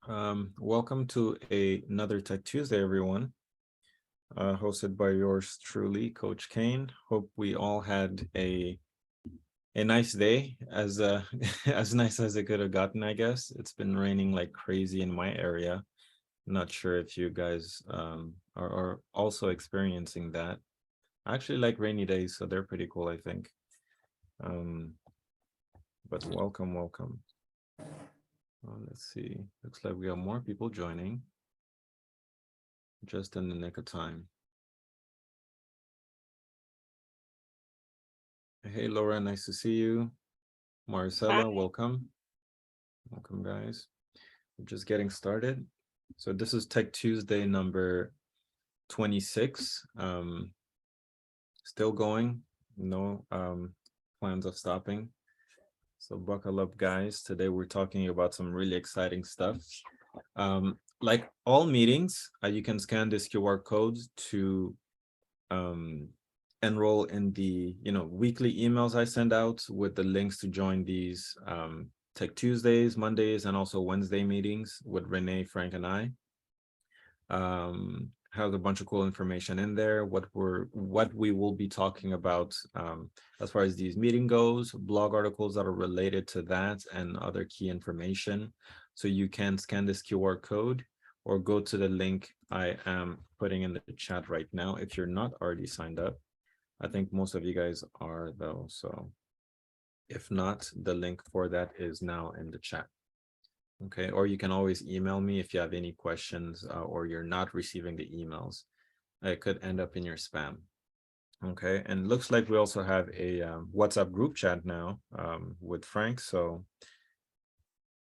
Welcome to another Tech Tuesday, everyone. Hosted by yours truly, Coach Kane. Hope we all had a nice day, as as nice as it could have gotten. I guess it's been raining like crazy in my area. Not sure if you guys are also experiencing that. I actually like rainy days, so they're pretty cool, I think. Um, but welcome. Let's see. Looks like we have more people joining just in the nick of time. Hey, Laura, nice to see you. Marcella, welcome. Welcome, guys. We're just getting started. So this is Tech Tuesday number 26. Still going, no plans of stopping. So buckle up, guys. Today we're talking about some really exciting stuff. Like all meetings, you can scan this QR code to enroll in the weekly emails I send out with the links to join these Tech Tuesdays, Mondays, and also Wednesday meetings with Renee, Frank, and I. Has a bunch of cool information in there, what we will be talking about as far as these meeting goes, blog articles that are related to that, and other key information. So you can scan this QR code or go to the link I am putting in the chat right now if you're not already signed up. I think most of you guys are, though, so if not, the link for that is now in the chat. Okay, or you can always email me if you have any questions or you're not receiving the emails. It could end up in your spam. Okay, and looks like we also have a WhatsApp group chat now with Frank. So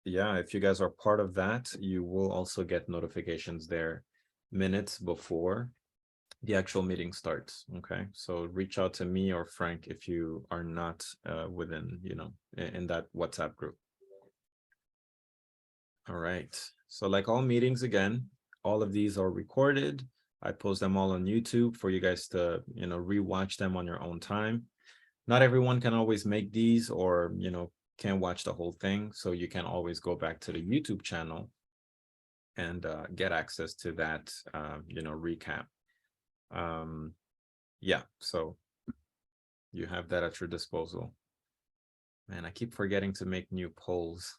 yeah, if you guys are part of that, you will also get notifications there minutes before the actual meeting starts. Okay, so reach out to me or Frank if you are not within, in that WhatsApp group. All right, so like all meetings, again, all of these are recorded. I post them all on YouTube for you guys to, rewatch them on your own time. Not everyone can always make these or, can't watch the whole thing. So you can always go back to the YouTube channel and get access to that, recap. Yeah, so you have that at your disposal. Man, I keep forgetting to make new polls.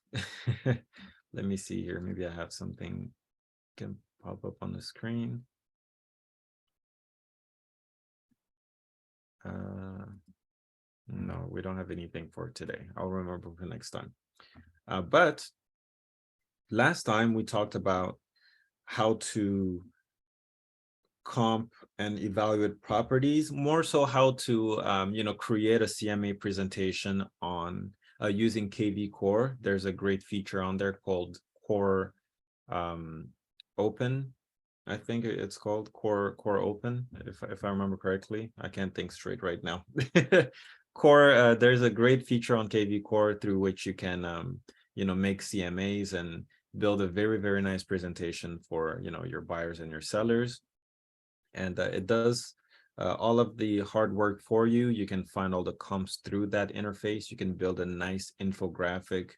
Let me see here. Maybe I have something can pop up on the screen. No, we don't have anything for today. I'll remember for next time. But last time we talked about how to comp and evaluate properties, more so how to create a CMA presentation on using KvCORE. There's a great feature on there called Core Open. I think it's called Core Open, if I remember correctly. I can't think straight right now. Core, there's a great feature on KvCORE through which you can make CMAs and build a very, very nice presentation for your buyers and your sellers. And it does all of the hard work for you. You can find all the comps through that interface. You can build a nice infographic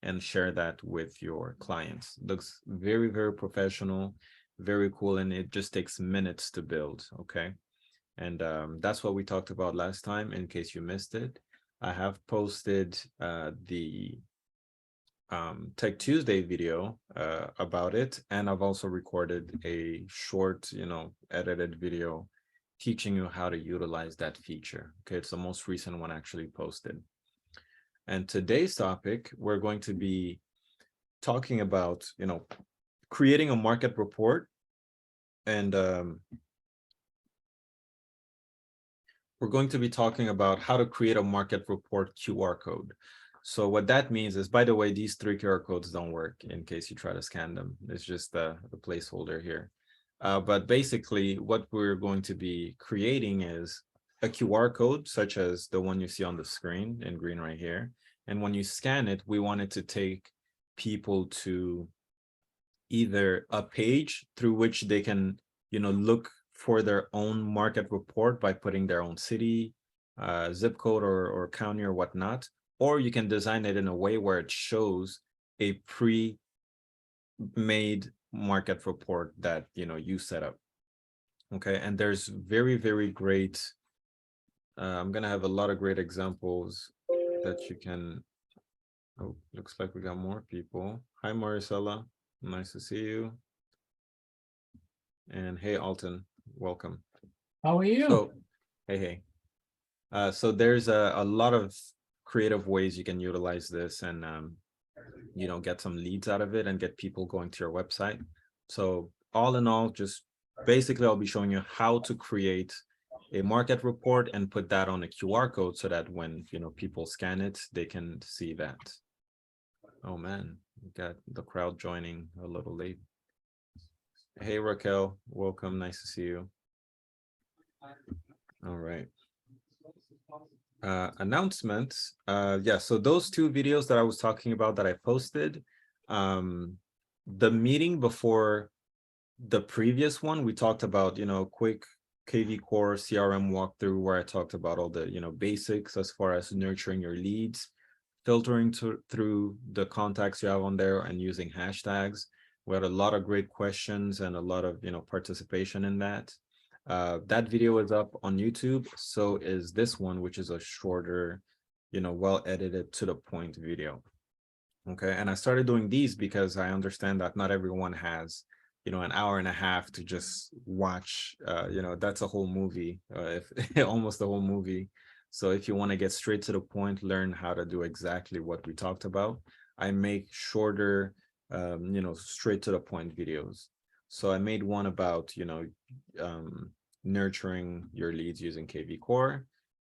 and share that with your clients. Looks very, very professional, very cool, and it just takes minutes to build, okay? And that's what we talked about last time, in case you missed it. I have posted the Tech Tuesday video about it, and I've also recorded a short, edited video teaching you how to utilize that feature. Okay, it's the most recent one actually posted. And today's topic, we're going to be talking about, creating a market report, and we're going to be talking about how to create a market report QR code. So what that means is, by the way, these 3 QR codes don't work in case you try to scan them. It's just the placeholder here. But basically what we're going to be creating is a QR code, such as the one you see on the screen in green right here. And when you scan it, we want it to take people to either a page through which they can, look for their own market report by putting their own city, zip code or county or whatnot, or you can design it in a way where it shows a made market report that, you know, you set up. Okay, and there's very, very great, I'm gonna have a lot of great examples that you can, oh, looks like we got more people. Hi, Maricela, nice to see you. And hey, Alton, welcome. How are you? So, hey. So there's a lot of creative ways you can utilize this and, you know, get some leads out of it and get people going to your website. So all in all, just basically I'll be showing you how to create a market report and put that on a QR code so that when, you know, people scan it, they can see that. Oh man, we got the crowd joining a little late. Hey Raquel, welcome, nice to see you. All right. Announcements. Yeah, so those two videos that I was talking about that I posted, the meeting before the previous one, we talked about, you know, quick KvCORE CRM walkthrough where I talked about all the, you know, basics as far as nurturing your leads, filtering through the contacts you have on there and using hashtags. We had a lot of great questions and a lot of, you know, participation in that. That video is up on YouTube. So is this one, which is a shorter, you know, well edited to the point video. Okay, and I started doing these because I understand that not everyone has, you know, an hour and a half to just watch. You know, that's a whole movie, if almost a whole movie. So if you want to get straight to the point, learn how to do exactly what we talked about, I make shorter, you know, straight to the point videos. So I made one about, you know, nurturing your leads using KvCORE.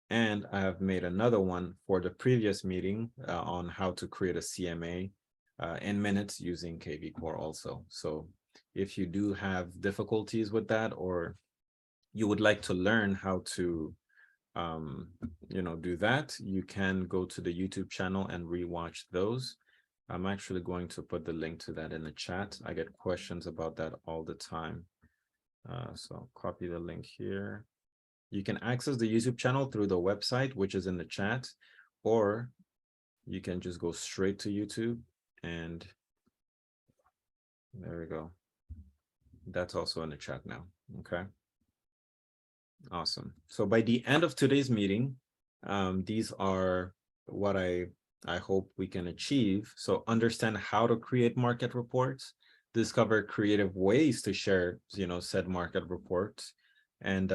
And I have made another one for the previous meeting on how to create a CMA in minutes using KvCORE also. So if you do have difficulties with that, or you would like to learn how to, you know, do that, you can go to the YouTube channel and rewatch those. I'm actually going to put the link to that in the chat. I get questions about that all the time. So I'll copy the link here. You can access the YouTube channel through the website, which is in the chat, or you can just go straight to YouTube and there we go. That's also in the chat now. Okay. Awesome. So by the end of today's meeting, these are what I hope we can achieve. So understand how to create market reports, discover creative ways to share, you know, said market reports, and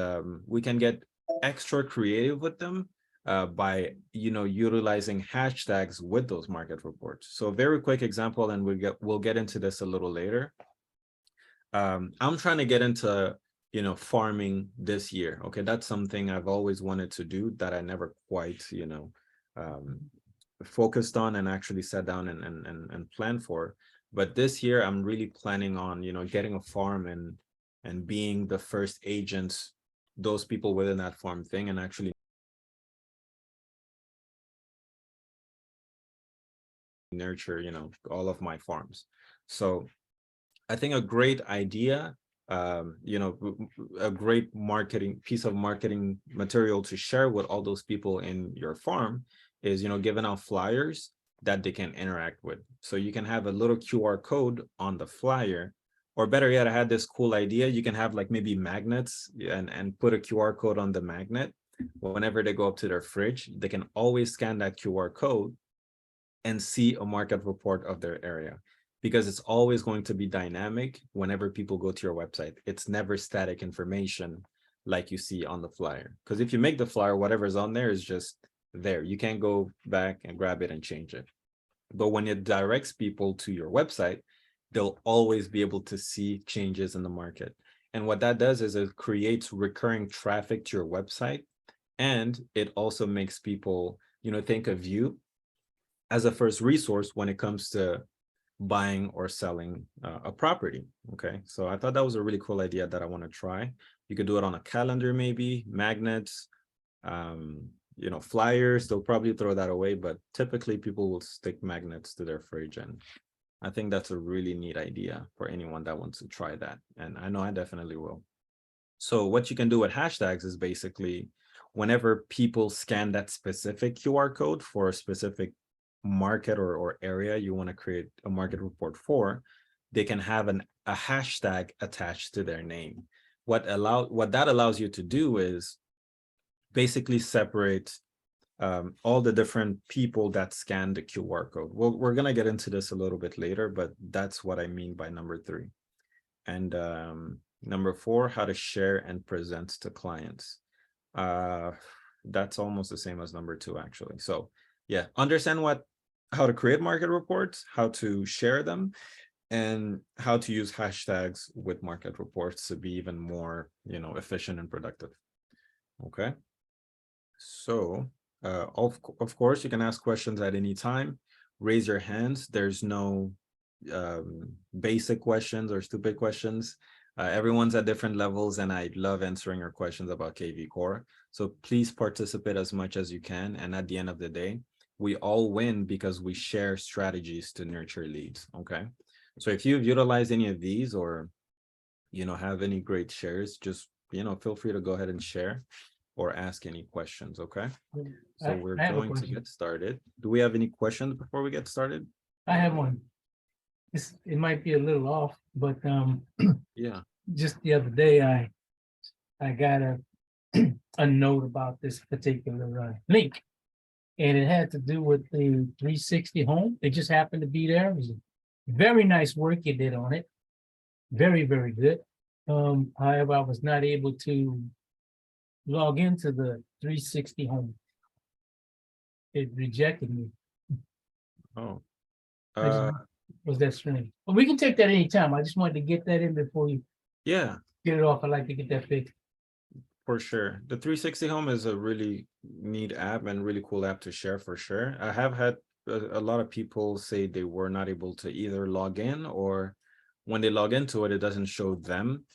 we can get extra creative with them by, you know, utilizing hashtags with those market reports. So a very quick example, and we'll get into this a little later. I'm trying to get into, you know, farming this year. Okay, that's something I've always wanted to do that I never quite, you know, focused on and actually sat down and planned for. But this year, I'm really planning on, you know, getting a farm and being the first agents, those people within that farm thing, and actually nurture, you know, all of my farms. So I think a great idea, you know, a great marketing piece of marketing material to share with all those people in your farm is, you know, giving out flyers that they can interact with. So you can have a little QR code on the flyer, or better yet, I had this cool idea. You can have like maybe magnets and put a QR code on the magnet. Whenever they go up to their fridge, they can always scan that QR code and see a market report of their area, because it's always going to be dynamic whenever people go to your website. It's never static information like you see on the flyer. Because if you make the flyer, whatever's on there is just there. You can't go back and grab it and change it. But when it directs people to your website, they'll always be able to see changes in the market. And what that does is it creates recurring traffic to your website. And it also makes people, you know, think of you as a first resource when it comes to buying or selling a property. Okay, so I thought that was a really cool idea that I want to try. You could do it on a calendar, maybe magnets, you know, flyers. They'll probably throw that away, but typically people will stick magnets to their fridge, and I think that's a really neat idea for anyone that wants to try that, and I know I definitely will. So what you can do with hashtags is basically whenever people scan that specific QR code for a specific market or area you want to create a market report for, they can have a hashtag attached to their name. What that allows you to do is basically separate all the different people that scan the QR code. Well, we're going to get into this a little bit later, but that's what I mean by number 3. And number 4, how to share and present to clients. That's almost the same as number 2, actually. So yeah, understand how to create market reports, how to share them, and how to use hashtags with market reports to be even more, efficient and productive. Okay. So of course, you can ask questions at any time. Raise your hands. There's no basic questions or stupid questions. Everyone's at different levels, and I love answering your questions about KvCORE. So please participate as much as you can. And at the end of the day, we all win because we share strategies to nurture leads. Okay. So if you've utilized any of these, or, have any great shares, just, feel free to go ahead and share or ask any questions. Okay. So we're going to get started. Do we have any questions before we get started? I have one. It might be a little off, but Yeah. just the other day I got a note about this particular link, and it had to do with the 360 home. It just happened to be there. It was very nice work you did on it. Very, very good. However, I was not able to log into the 360 home. It rejected me. Oh. Was that strange? But we can take that anytime. I just wanted to get that in before you Yeah, get it off. I'd like to get that fixed. for sure. The 360 home is a really neat app and really cool app to share, for sure. I have had a lot of people say they were not able to either log in, or when they log into it, it doesn't show them,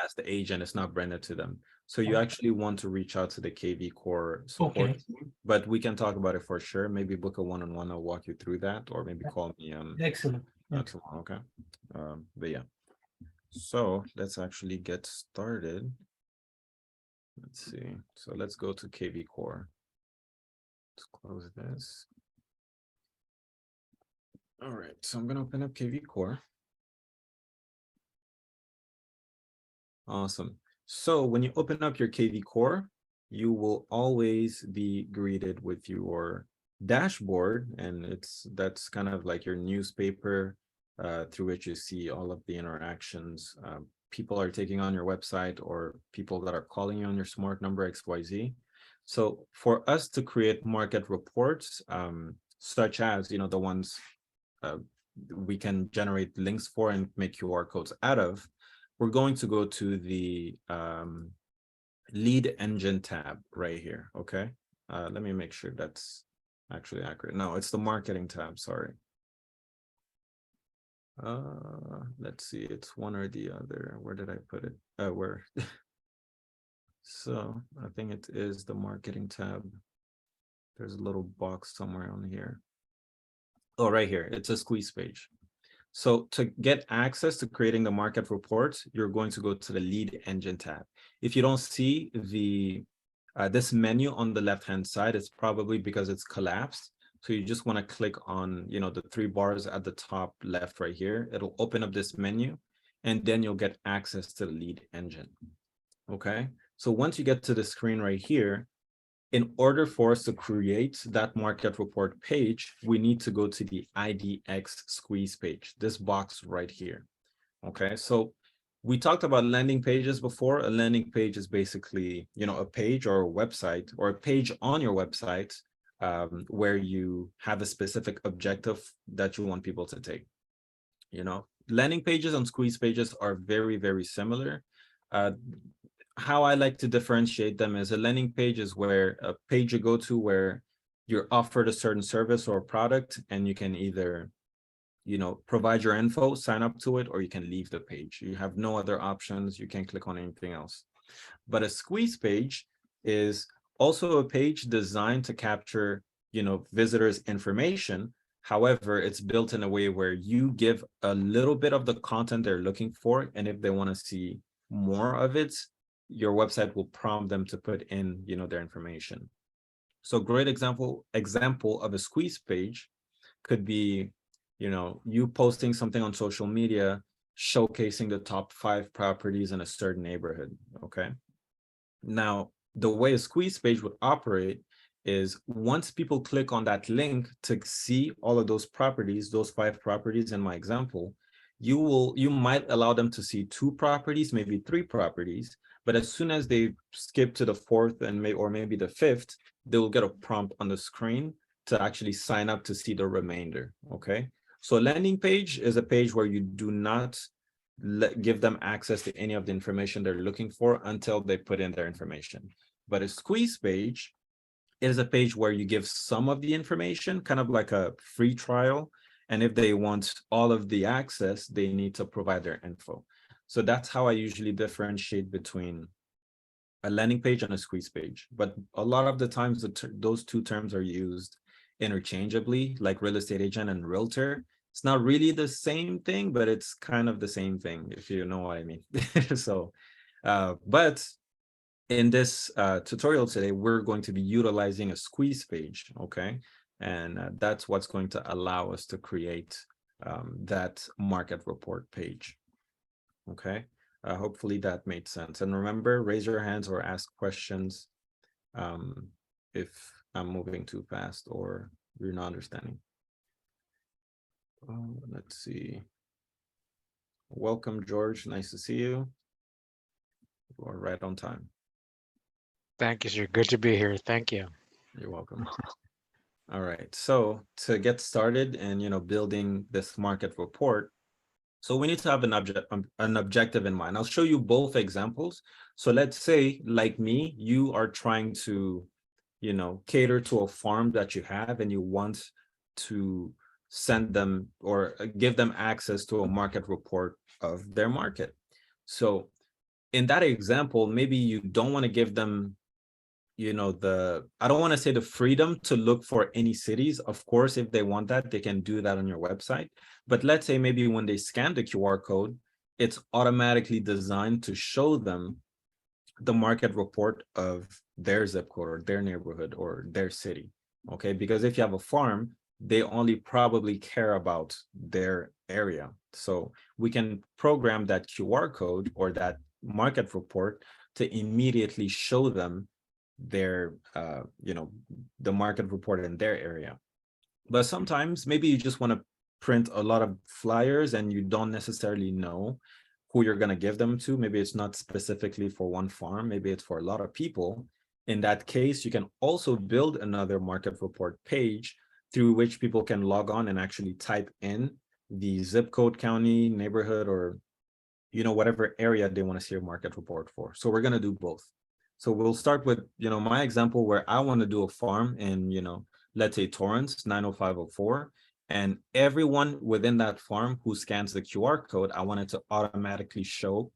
as the agent. It's not branded to them. So you actually want to reach out to the KvCORE support team, but we can talk about it for sure. Maybe book a one-on-one. I'll walk you through that, or maybe call me Excellent. tomorrow. Okay. But yeah, so let's actually get started. Let's see. So let's go to KvCORE. Let's close this. All right. So I'm going to open up KvCORE. Awesome. So when you open up your KvCORE, you will always be greeted with your dashboard, and that's kind of like your newspaper through which you see all of the interactions people are taking on your website, or people that are calling you on your smart number XYZ. So for us to create market reports, such as, the ones we can generate links for and make QR codes out of, we're going to go to the lead engine tab right here. Okay. Let me make sure that's actually accurate. No, it's the marketing tab. Sorry. Let's see. It's one or the other. Where did I put it? Where? So I think it is the marketing tab. There's a little box somewhere on here. Oh, right here. It's a squeeze page. So to get access to creating the market reports, you're going to go to the lead engine tab. If you don't see this menu on the left-hand side, it's probably because it's collapsed. So you just want to click on, the 3 bars at the top left right here. It'll open up this menu, and then you'll get access to the lead engine. Okay. So once you get to the screen right here, in order for us to create that market report page, we need to go to the IDX squeeze page, this box right here. Okay, so we talked about landing pages before. A landing page is basically, a page or a website, or a page on your website where you have a specific objective that you want people to take. Landing pages and squeeze pages are very, very similar. How I like to differentiate them is a landing page is where a page you go to where you're offered a certain service or product, and you can either, provide your info, sign up to it, or you can leave the page. You have no other options. You can't click on anything else. But a squeeze page is also a page designed to capture, visitors' information. However, it's built in a way where you give a little bit of the content they're looking for, and if they want to see more of it, your website will prompt them to put in, their information. So great example of a squeeze page could be you know, you posting something on social media, showcasing the top 5 properties in a certain neighborhood, okay? Now, the way a squeeze page would operate is once people click on that link to see all of those properties, those 5 properties in my example, you might allow them to see 2 properties, maybe 3 properties, but as soon as they skip to the 4th and maybe the 5th, they will get a prompt on the screen to actually sign up to see the remainder, okay? So a landing page is a page where you do not give them access to any of the information they're looking for until they put in their information. But a squeeze page is a page where you give some of the information, kind of like a free trial. And if they want all of the access, they need to provide their info. So that's how I usually differentiate between a landing page and a squeeze page. But a lot of the times, those two terms are used interchangeably, like real estate agent and realtor. It's not really the same thing, but it's kind of the same thing, if you know what I mean. So, but in this tutorial today, we're going to be utilizing a squeeze page, okay? And that's what's going to allow us to create that market report page, okay? Hopefully that made sense. And remember, raise your hands or ask questions if I'm moving too fast or you're not understanding. Let's see. Welcome, George. Nice to see you. You are right on time. Thank you, sir. Good to be here. Thank you. You're welcome. All right. So to get started and, you know, building this market report, so we need to have an objective in mind. I'll show you both examples. So let's say, like me, you are trying to, you know, cater to a farm that you have and you want to send them or give them access to a market report of their market. So in that example, maybe you don't want to give them, you know, I don't want to say the freedom to look for any cities. Of course, if they want that, they can do that on your website. But let's say maybe when they scan the QR code, it's automatically designed to show them the market report of their zip code or their neighborhood or their city, okay? Because if you have a farm, they only probably care about their area. So we can program that QR code or that market report to immediately show them their, you know, the market report in their area. But sometimes maybe you just want to print a lot of flyers and you don't necessarily know who you're going to give them to. Maybe it's not specifically for one farm, maybe it's for a lot of people. In that case, you can also build another market report page through which people can log on and actually type in the zip code, county, neighborhood, or, you know, whatever area they want to see a market report for. So we're going to do both. So we'll start with, you know, my example where I want to do a farm in, you know, let's say Torrance 90504. And everyone within that farm who scans the QR code, I want it to automatically show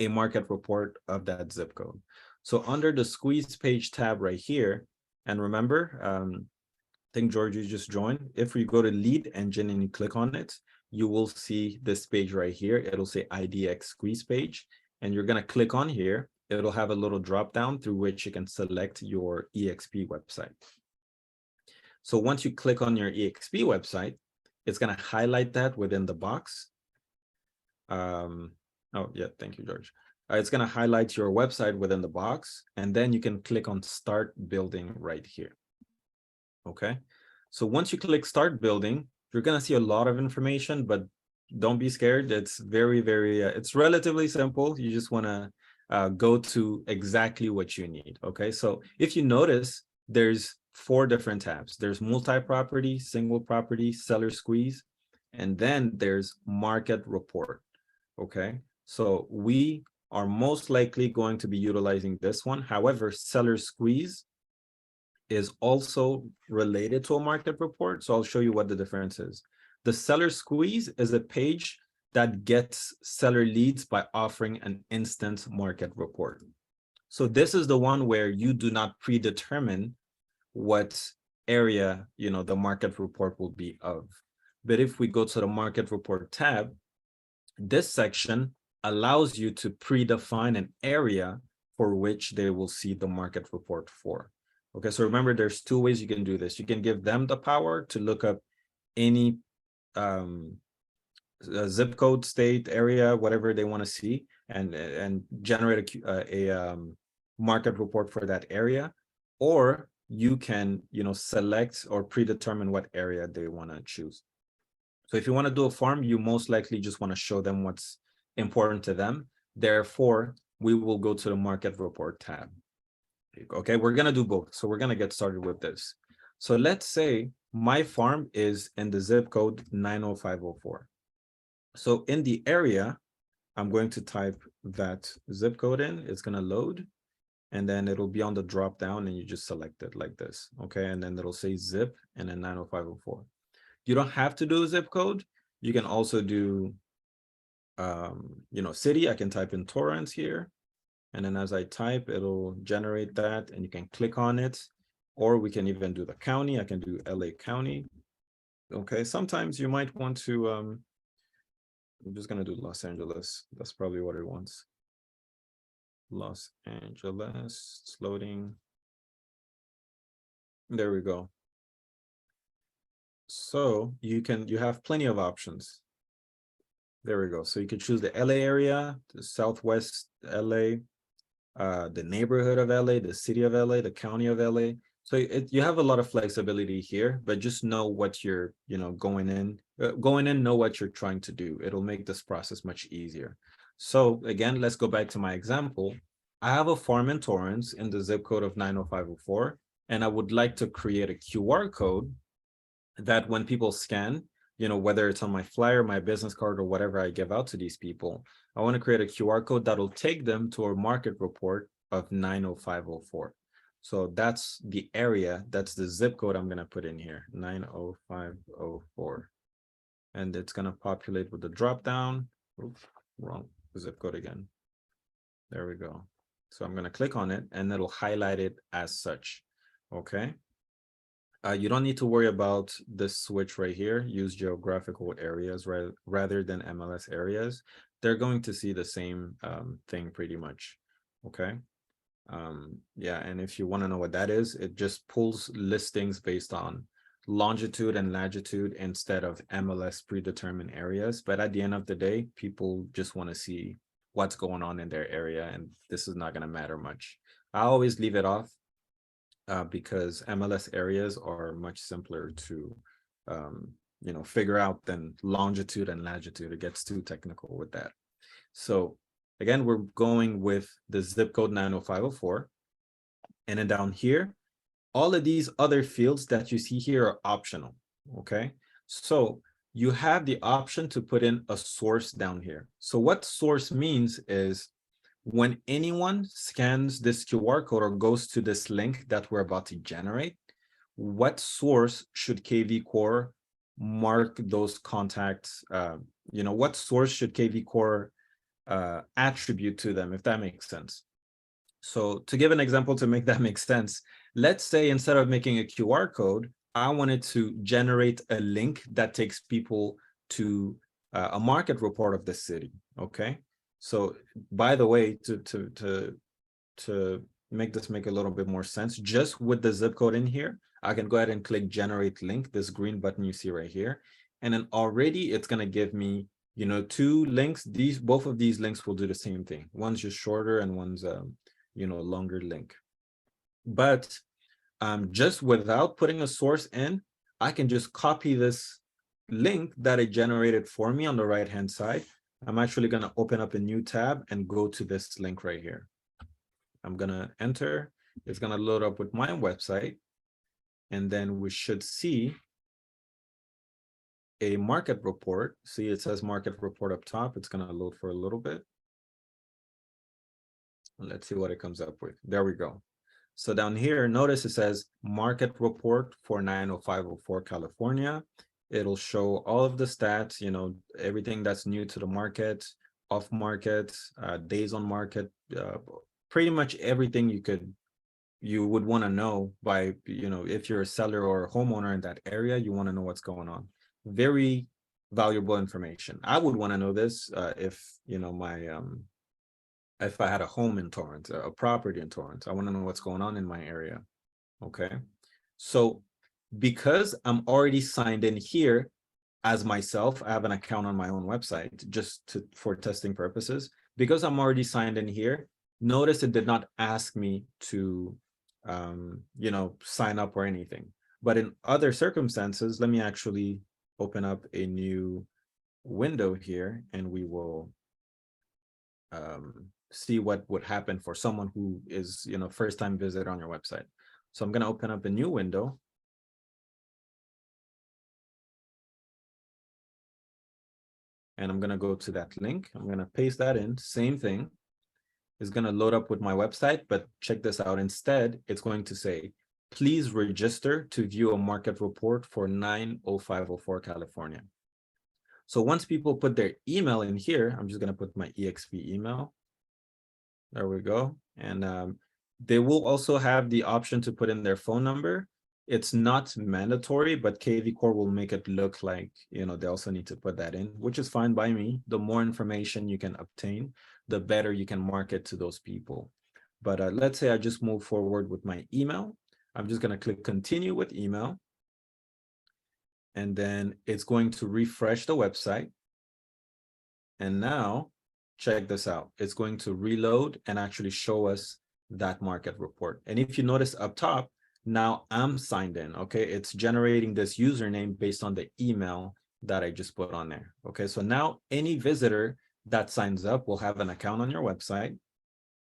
a market report of that zip code. So under the squeeze page tab right here, and remember, I think George, you just joined. If you go to lead engine and you click on it, you will see this page right here. It'll say IDX squeeze page, and you're going to click on here. It'll have a little drop down through which you can select your EXP website. So once you click on your EXP website, it's going to highlight that within the box. Oh, yeah, thank you, George. It's going to highlight your website within the box, and then you can click on Start Building right here. Okay, so once you click Start Building, you're going to see a lot of information, but don't be scared. It's very, it's relatively simple. You just want to go to exactly what you need. Okay, so if you notice, there's 4 different tabs. There's multi-property, single property, seller squeeze, and then there's market report. Okay, so we are most likely going to be utilizing this one. However, seller squeeze is also related to a market report. So I'll show you what the difference is. The seller squeeze is a page that gets seller leads by offering an instant market report. So this is the one where you do not predetermine what area, you know, the market report will be of. But if we go to the market report tab, this section allows you to predefine an area for which they will see the market report for. Okay, so remember, there's 2 ways you can do this. You can give them the power to look up any zip code, state, area, whatever they want to see, and generate a market report for that area, or you can, select or predetermine what area they want to choose. So if you want to do a farm, you most likely just want to show them what's important to them. Therefore, we will go to the market report tab. Okay, we're going to do both. So we're going to get started with this. So let's say my farm is in the zip code 90504. So in the area, I'm going to type that zip code in. It's going to load, and then it'll be on the drop down, and you just select it like this. Okay, and then it'll say zip and then 90504. You don't have to do a zip code. You can also do, city. I can type in Torrance here. And then as I type, it'll generate that, and you can click on it. Or we can even do the county. I can do LA County. Okay, sometimes you might want to, I'm just going to do Los Angeles. That's probably what it wants. Los Angeles, it's loading. There we go. So you have plenty of options. There we go. So you could choose the LA area, the Southwest LA, the neighborhood of LA, the city of LA, the county of LA. So you have a lot of flexibility here, but just know what you're, going in, know what you're trying to do. It'll make this process much easier. So again, let's go back to my example. I have a farm in Torrance in the zip code of 90504, and I would like to create a QR code that when people scan, whether it's on my flyer, my business card, or whatever I give out to these people, I want to create a QR code that'll take them to a market report of 90504. So that's the area, that's the zip code I'm going to put in here, 90504. And it's going to populate with the drop down. Oops, wrong zip code again. There we go. So I'm going to click on it, and it'll highlight it as such. Okay. You don't need to worry about this switch right here. Use geographical areas rather than MLS areas. They're going to see the same thing pretty much. Okay. Yeah, and if you want to know what that is, it just pulls listings based on longitude and latitude instead of MLS predetermined areas. But at the end of the day, people just want to see what's going on in their area, and this is not going to matter much. I always leave it off. Because MLS areas are much simpler to, figure out than longitude and latitude. It gets too technical with that. So again, we're going with the zip code 90504. And then down here, all of these other fields that you see here are optional. Okay, so you have the option to put in a source down here. So what source means is, when anyone scans this QR code or goes to this link that we're about to generate, what source should KvCORE mark those contacts? What source should KvCORE attribute to them, if that makes sense? So to give an example to make that make sense, let's say instead of making a QR code, I wanted to generate a link that takes people to a market report of the city. Okay. So by the way, to make this make a little bit more sense, just with the zip code in here, I can go ahead and click generate link, this green button you see right here. And then already it's going to give me, 2 links. Both of these links will do the same thing. One's just shorter and one's, longer link. But just without putting a source in, I can just copy this link that it generated for me on the right-hand side. I'm actually going to open up a new tab and go to this link right here. I'm going to enter. It's going to load up with my website. And then we should see a market report. See, it says market report up top. It's going to load for a little bit. Let's see what it comes up with. There we go. So down here, notice it says market report for 90504 California. It'll show all of the stats, everything that's new to the market, off market, days on market, pretty much everything you would want to know by, if you're a seller or a homeowner in that area, you want to know what's going on. Very valuable information. I would want to know this if, if I had a home in Torrance, a property in Torrance. I want to know what's going on in my area. Okay. So because I'm already signed in here, as myself. I have an account on my own website just for testing purposes. Because I'm already signed in here, notice it did not ask me to, you know, sign up or anything. But in other circumstances, let me actually open up a new window here, and we will see what would happen for someone who is, you know, first time visitor on your website. So I'm going to open up a new window. And I'm going to go to that link. I'm going to paste that in. Same thing. It's going to load up with my website, but check this out. Instead, it's going to say, please register to view a market report for 90504 California. So once people put their email in here, I'm just going to put my EXP email. There we go. And they will also have the option to put in their phone number. It's not mandatory, but KvCORE will make it look like, you know, they also need to put that in, which is fine by me. The more information you can obtain, the better you can market to those people. But let's say I just move forward with my email. I'm just going to click continue with email. And then it's going to refresh the website. And now check this out. It's going to reload and actually show us that market report. And if you notice up top, now I'm signed in, okay? It's generating this username based on the email that I just put on there, okay? So now any visitor that signs up will have an account on your website.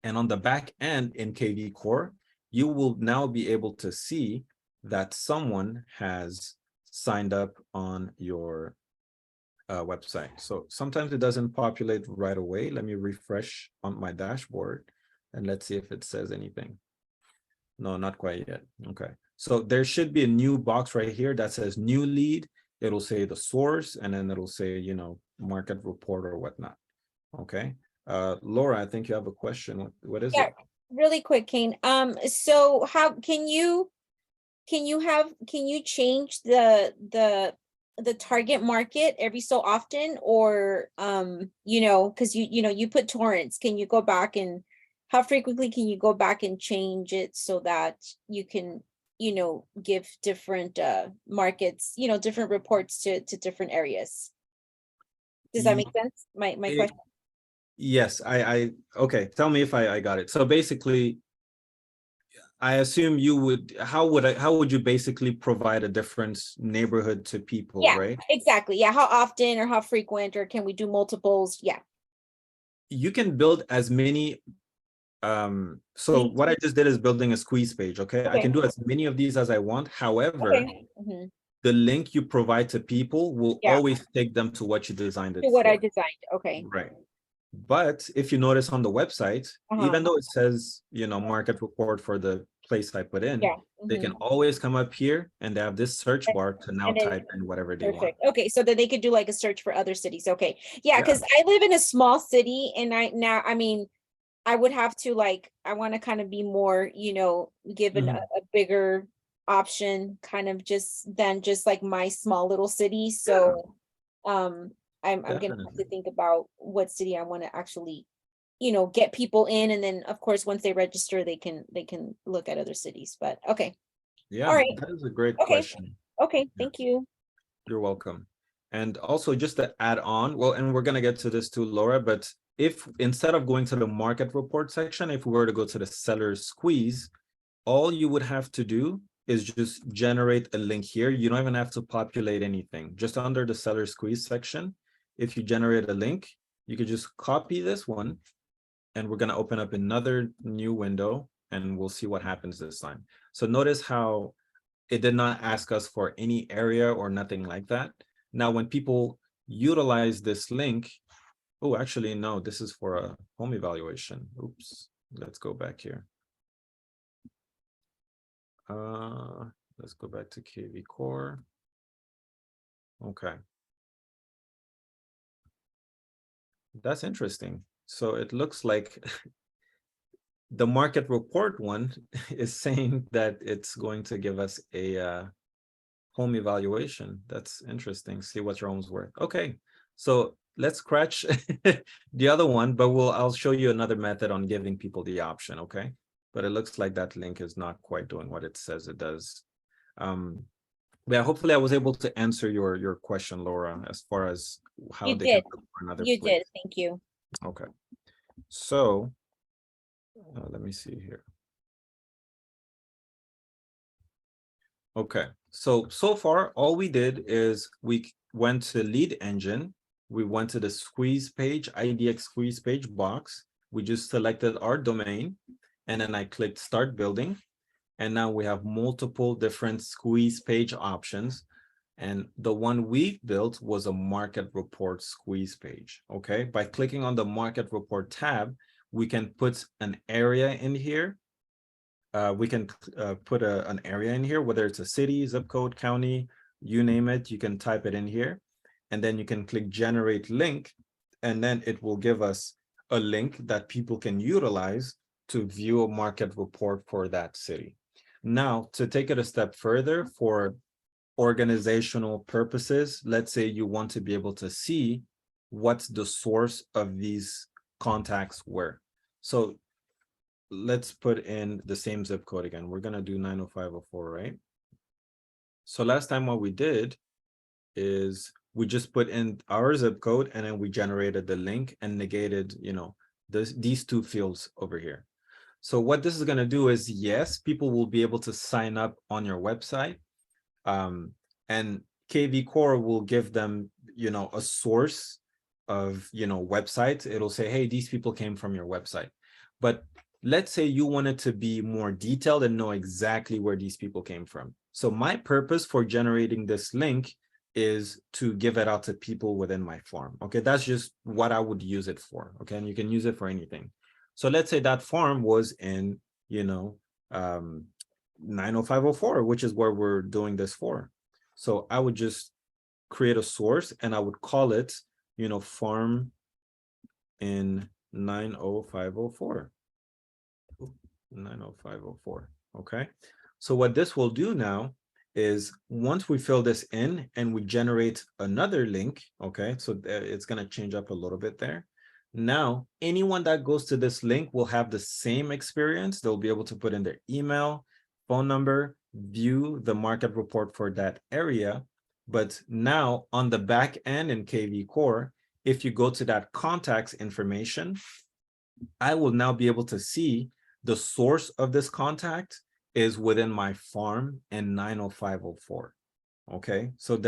And on the back end in KvCORE, you will now be able to see that someone has signed up on your website. So sometimes it doesn't populate right away. Let me refresh on my dashboard and let's see if it says anything. No, not quite yet. Okay. So there should be a new box right here that says new lead. It'll say the source, and then it'll say, you know, market report or whatnot. Okay. Laura, I think you have a question. What is it? Really quick, Kane. So how can you change the target market every so often, or you know, because you put Torrance. Can you go back, and how frequently can you go back and change it so that you can, you know, give different markets, you know, different reports to different areas? Does that make sense? My question. Yes, okay. Tell me if I got it. So basically, I assume you would, how would you basically provide a different neighborhood to people, Yeah, right? exactly. Yeah, how often or how frequent, or can we do multiples? Yeah. You can build as many. So what I just did is building a squeeze page, okay? I can do as many of these as I want. However, the link you provide to people will always take them to what you designed it to what for. I designed. Okay. Right. But if you notice on the website, even though it says, you know, market report for the place I put in, they can always come up here and they have this search bar to now type in whatever they want. Okay, so that they could do like a search for other cities. Okay. Yeah, because I live in a small city, and I mean, I would have to, like, I want to kind of be more, you know, given a bigger option, kind of just than just like my small little city. So I'm gonna have to think about what city I want to actually, you know, get people in, and then of course once they register, they can look at other cities. But okay. Yeah, all right, that is a great question. Okay, thank you. You're welcome. And also just to add on, well, and we're gonna get to this too, Laura, but if instead of going to the market report section, if we were to go to the seller squeeze, all you would have to do is just generate a link here. You don't even have to populate anything. Just under the seller squeeze section, if you generate a link, you could just copy this one, and we're going to open up another new window, and we'll see what happens this time. So notice how it did not ask us for any area or nothing like that. Now, when people utilize this link, oh, actually, no, this is for a home evaluation. Oops, let's go back here. Let's go back to KvCORE. Okay. That's interesting. So it looks like the market report one is saying that it's going to give us a home evaluation. That's interesting. See what your home's worth. Okay, so let's scratch the other one, but I'll show you another method on giving people the option. Okay, but it looks like that link is not quite doing what it says it does. Yeah, hopefully I was able to answer your question, Laura, as far as how You they can did. look for another You place. did. Thank you. Okay. So let me see here. Okay, so far all we did is we went to lead engine, we went to the squeeze page, IDX squeeze page box, we just selected our domain, and then I clicked start building, and now we have multiple different squeeze page options, and the one we built was a market report squeeze page. Okay, by clicking on the market report tab, we can put an area in here. We can put an area in here, whether it's a city, zip code, county, you name it, you can type it in here. And then you can click generate link, and then it will give us a link that people can utilize to view a market report for that city. Now, to take it a step further, for organizational purposes, let's say you want to be able to see what the source of these contacts were. So let's put in the same zip code again. We're gonna do 90504, right? So last time what we did is we just put in our zip code, and then we generated the link and negated, these two fields over here. So what this is gonna do is, yes, people will be able to sign up on your website, and KvCORE will give them, a source of, websites. It'll say, hey, these people came from your website. But let's say you wanted to be more detailed and know exactly where these people came from. So my purpose for generating this link is to give it out to people within my farm. Okay, that's just what I would use it for. Okay, and you can use it for anything. So let's say that farm was in, 90504, which is where we're doing this for. So I would just create a source, and I would call it, farm in 90504. 90504. Okay, so what this will do now is, once we fill this in and we generate another link, okay, so it's going to change up a little bit there. Now anyone that goes to this link will have the same experience. They'll be able to put in their email, phone number, view the market report for that area. But now on the back end in KvCORE, if you go to that contacts information, I will now be able to see the source of this contact is within my farm in 90504. Okay, so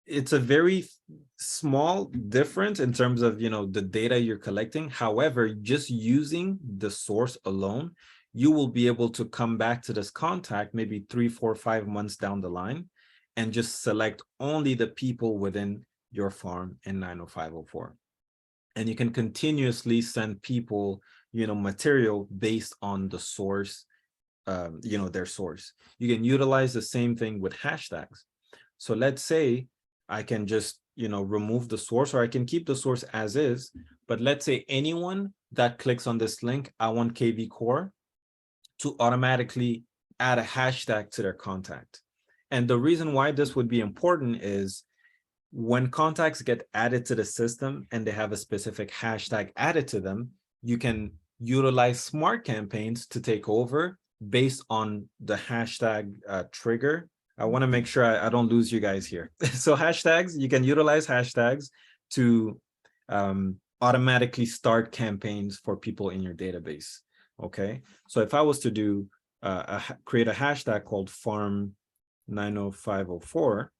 it's a very small difference in terms of, the data you're collecting. However, just using the source alone, you will be able to come back to this contact maybe 3, 4, 5 months down the line and just select only the people within your farm in 90504. And you can continuously send people, material based on the source, their source. You can utilize the same thing with hashtags. So let's say I can just, remove the source, or I can keep the source as is, but let's say anyone that clicks on this link, I want KvCORE to automatically add a hashtag to their contact. And the reason why this would be important is, when contacts get added to the system and they have a specific hashtag added to them, you can utilize smart campaigns to take over based on the hashtag trigger. I want to make sure I don't lose you guys here. So hashtags, you can utilize hashtags to automatically start campaigns for people in your database. Okay, so if I was to do create a hashtag called farm 90504,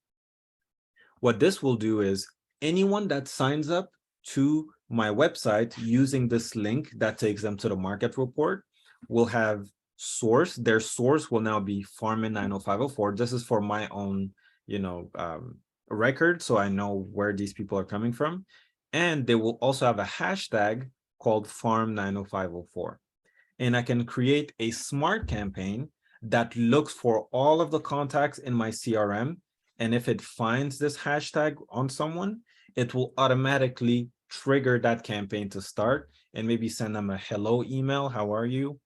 what this will do is, anyone that signs up to my website using this link that takes them to the market report will have source. Their source will now be farm in 90504. This is for my own, record, so I know where these people are coming from. And they will also have a hashtag called farm 90504. And I can create a smart campaign that looks for all of the contacts in my CRM. And if it finds this hashtag on someone, it will automatically trigger that campaign to start, and maybe send them a hello email. How are you?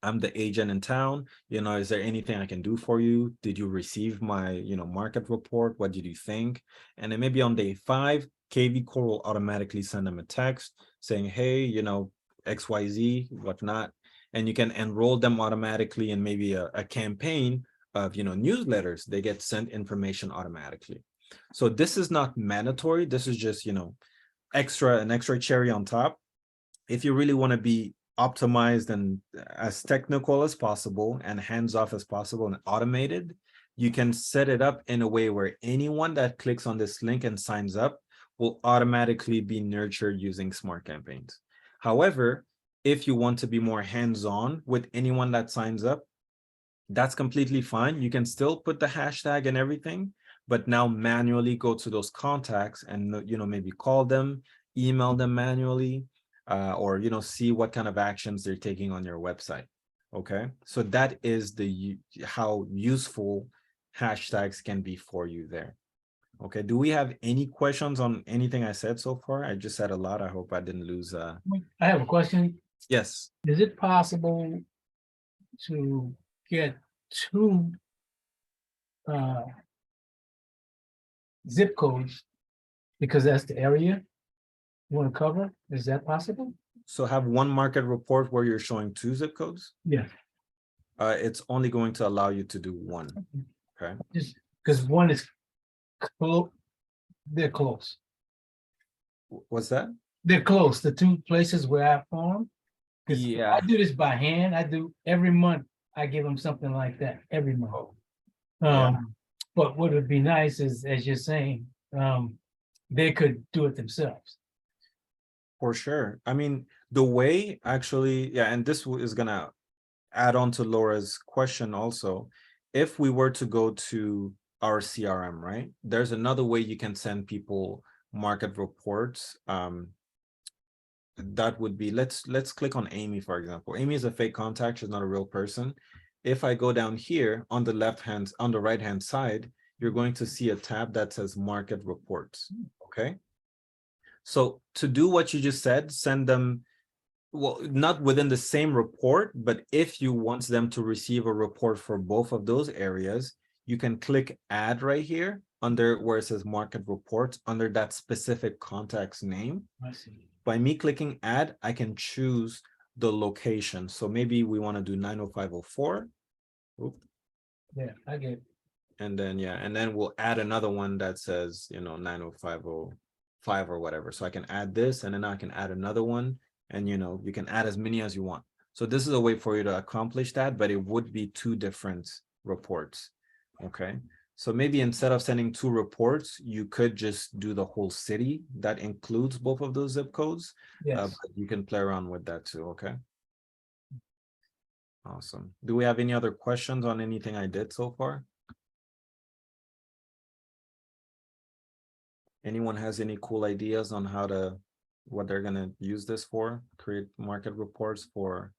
I'm the agent in town. Is there anything I can do for you? Did you receive my, market report? What did you think? And then maybe on day 5, KvCORE will automatically send them a text saying, hey, XYZ, whatnot. And you can enroll them automatically in maybe a campaign of, newsletters, they get sent information automatically. So this is not mandatory. This is just, an extra cherry on top. If you really want to be optimized and as technical as possible and hands-off as possible and automated, you can set it up in a way where anyone that clicks on this link and signs up will automatically be nurtured using smart campaigns. However, if you want to be more hands-on with anyone that signs up, that's completely fine. You can still put the hashtag and everything, but now manually go to those contacts and, maybe call them, email them manually, or, see what kind of actions they're taking on your website. Okay, so that is how useful hashtags can be for you there. Okay, do we have any questions on anything I said so far? I just said a lot. I hope I didn't lose. I have a question. Yes. Is it possible to get 2 zip codes, because that's the area you want to cover? Is that possible? So have one market report where you're showing 2 zip codes? Yeah, It's only going to allow you to do one. Okay. just because one is close, they're close. What's that? They're close, the 2 places where I farm. 'Cause Yeah. I do this by hand. I do every month. I give them something like that every month. Oh, yeah. But what would be nice is, as you're saying, they could do it themselves. For sure. I mean, the way actually, yeah, and this is gonna add on to Laura's question also. If we were to go to our CRM, right? There's another way you can send people market reports. That would be, let's click on Amy, for example. Amy is a fake contact, she's not a real person. If I go down here on the right hand side, you're going to see a tab that says market reports. Okay. So to do what you just said, send them, well, not within the same report, but if you want them to receive a report for both of those areas, you can click add right here under where it says market reports under that specific contact's name. I see. By me clicking add, I can choose the location. So maybe we want to do 90504. Oop. Yeah, I get it. And then, yeah, and then we'll add another one that says, 90505 or whatever. So I can add this, and then I can add another one, and, you can add as many as you want. So this is a way for you to accomplish that, but it would be 2 different reports. Okay. So maybe instead of sending 2 reports, you could just do the whole city that includes both of those zip codes. Yes. But you can play around with that too. Okay. Awesome. Do we have any other questions on anything I did so far? Anyone has any cool ideas on what they're going to use this for? Create market reports for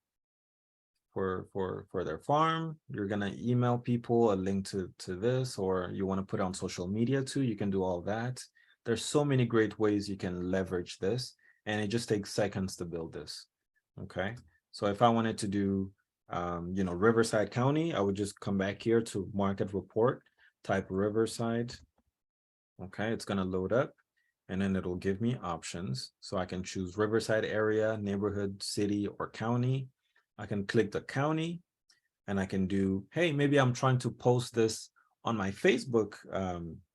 their farm. You're going to email people a link to this, or you want to put it on social media too. You can do all that. There's so many great ways you can leverage this, and it just takes seconds to build this. Okay. So if I wanted to do, Riverside County, I would just come back here to market report, type Riverside. Okay, it's going to load up, and then it'll give me options. So I can choose Riverside area, neighborhood, city, or county. I can click the county, and I can do, hey, maybe I'm trying to post this on my Facebook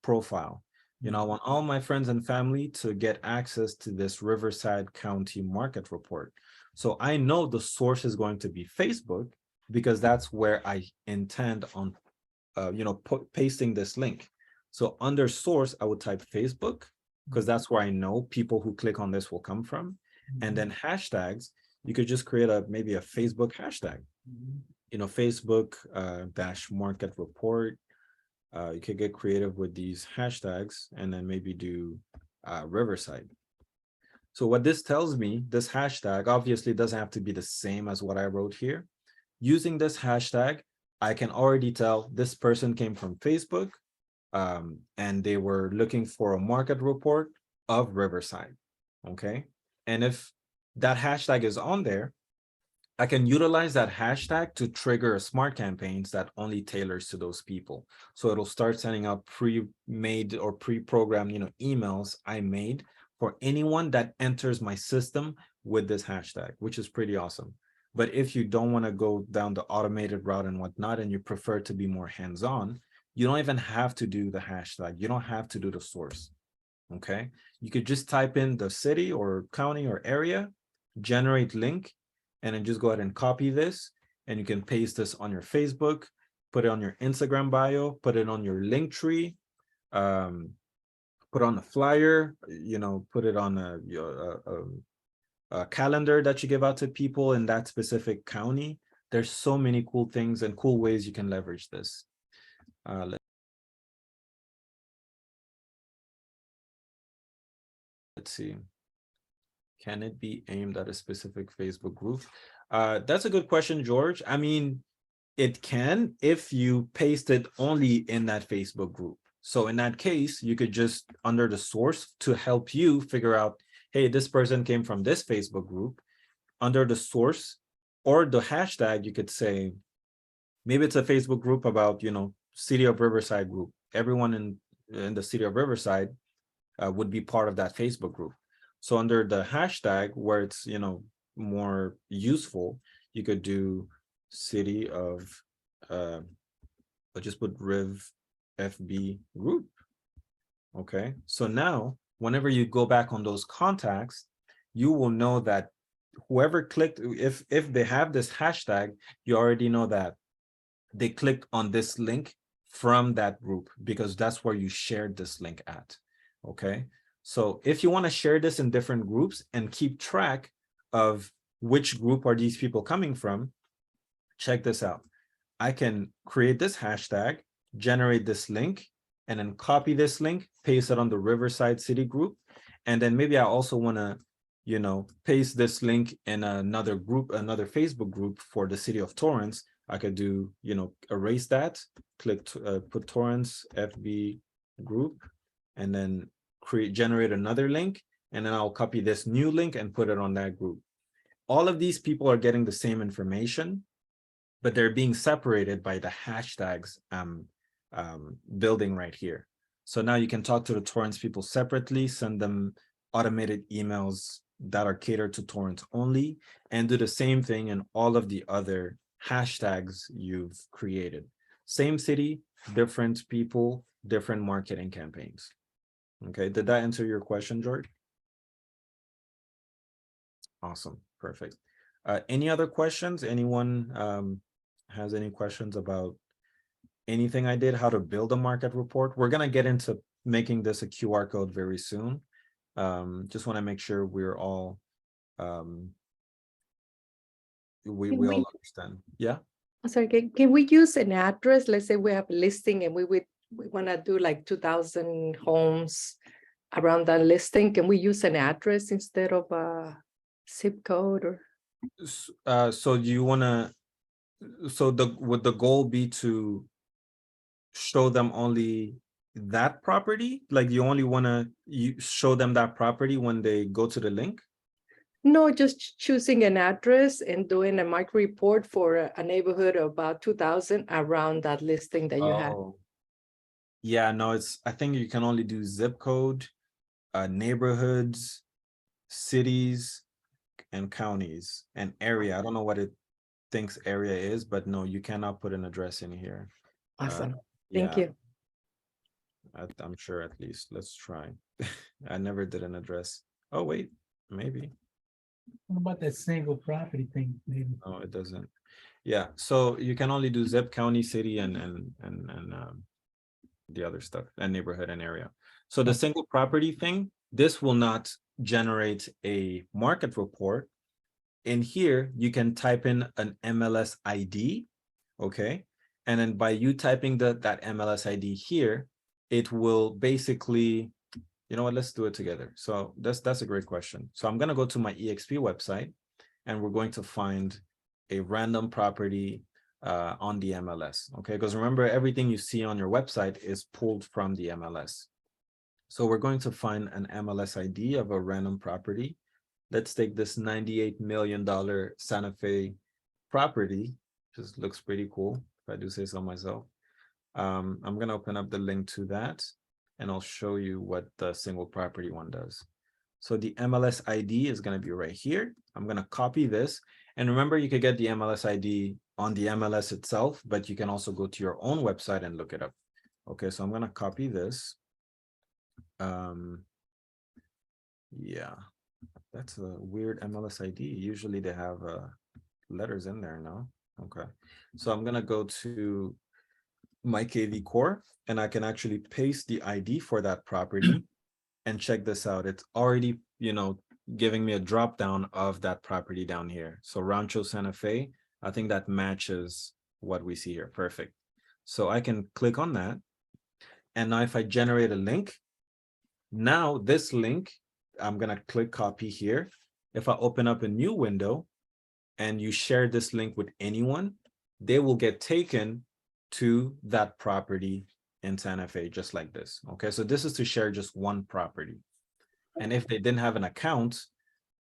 profile. I want all my friends and family to get access to this Riverside County market report. So I know the source is going to be Facebook, because that's where I intend on, pasting this link. So under source, I would type Facebook, because that's where I know people who click on this will come from. And then hashtags, you could just create maybe a Facebook hashtag, Facebook dash market report. You could get creative with these hashtags, and then maybe do Riverside. So what this tells me, this hashtag obviously doesn't have to be the same as what I wrote here. Using this hashtag, I can already tell this person came from Facebook, and they were looking for a market report of Riverside. Okay. And if that hashtag is on there, I can utilize that hashtag to trigger a smart campaigns that only tailors to those people. So it'll start sending out pre-made or pre-programmed, emails I made for anyone that enters my system with this hashtag, which is pretty awesome. But if you don't want to go down the automated route and whatnot, and you prefer to be more hands-on, you don't even have to do the hashtag. You don't have to do the source. Okay. You could just type in the city or county or area, generate link, and then just go ahead and copy this. And you can paste this on your Facebook, put it on your Instagram bio, put it on your link tree, put on a flyer, you know, put it on a calendar that you give out to people in that specific county. There's so many cool things and cool ways you can leverage this. Let's see. Can it be aimed at a specific Facebook group? That's a good question, George. I mean, it can if you paste it only in that Facebook group. So in that case, you could just under the source to help you figure out, hey, this person came from this Facebook group. Under the source or the hashtag, you could say, maybe it's a Facebook group about, you know, City of Riverside group. Everyone in the City of Riverside would be part of that Facebook group. So under the hashtag where it's, you know, more useful, you could do City of, I'll just put Riv FB group. Okay, so now whenever you go back on those contacts, you will know that whoever clicked, if they have this hashtag, you already know that they clicked on this link from that group because that's where you shared this link at. Okay, so if you want to share this in different groups and keep track of which group are these people coming from, check this out. I can create this hashtag, generate this link, and then copy this link, paste it on the Riverside City group. And then maybe I also want to, you know, paste this link in another group, another Facebook group for the City of Torrance. I could do, you know, erase that, click, put Torrance FB group, and then generate another link. And then I'll copy this new link and put it on that group. All of these people are getting the same information, but they're being separated by the hashtags building right here. So now you can talk to the Torrance people separately, send them automated emails that are catered to Torrance only, and do the same thing in all of the other hashtags you've created. Same city, different people, different marketing campaigns. Okay, did that answer your question, George? Awesome, perfect. Any other questions? Anyone has any questions about anything I did, how to build a market report? We're gonna get into making this a QR code very soon. Just want to make sure we're all we all understand. Yeah. Sorry, can we use an address? Let's say we have a listing and we want to do like 2,000 homes around that listing. Can we use an address instead of a zip code? Or So do you want to? So would the goal be to show them only that property? Like you only want to show them that property when they go to the link? No, just choosing an address and doing a micro report for a neighborhood of about 2,000 around that listing that you have. Yeah, no, I think you can only do zip code, neighborhoods, cities, and counties, and area. I don't know what it thinks area is, but no, you cannot put an address in here. Awesome. Thank you. I'm sure at least. Let's try. I never did an address. Oh, wait, maybe. What about that single property thing? Maybe. No, it doesn't. Yeah, so you can only do zip, county, city, and the other stuff, and neighborhood and area. So the single property thing, this will not generate a market report. In here, you can type in an MLS ID, okay? And then by you typing that MLS ID here, it will basically, you know what, let's do it together. So that's a great question. So I'm gonna go to my EXP website and we're going to find a random property on the MLS, okay? Because remember, everything you see on your website is pulled from the MLS. So we're going to find an MLS ID of a random property. Let's take this $98 million Santa Fe property. Just looks pretty cool, if I do say so myself. I'm going to open up the link to that, and I'll show you what the single property one does. So the MLS ID is going to be right here. I'm going to copy this, And remember, you could get the MLS ID on the MLS itself, but you can also go to your own website and look it up. Okay, so I'm gonna copy this. Yeah, that's a weird MLS ID. Usually they have letters in there, no? Okay, so I'm gonna go to my KvCORE and I can actually paste the ID for that property and check this out. It's already, giving me a drop down of that property down here. So Rancho Santa Fe, I think that matches what we see here. Perfect. So I can click on that. And now if I generate a link, now this link, I'm gonna click copy here. If I open up a new window and you share this link with anyone, they will get taken to that property in Santa Fe, just like this. Okay, so this is to share just one property. And if they didn't have an account,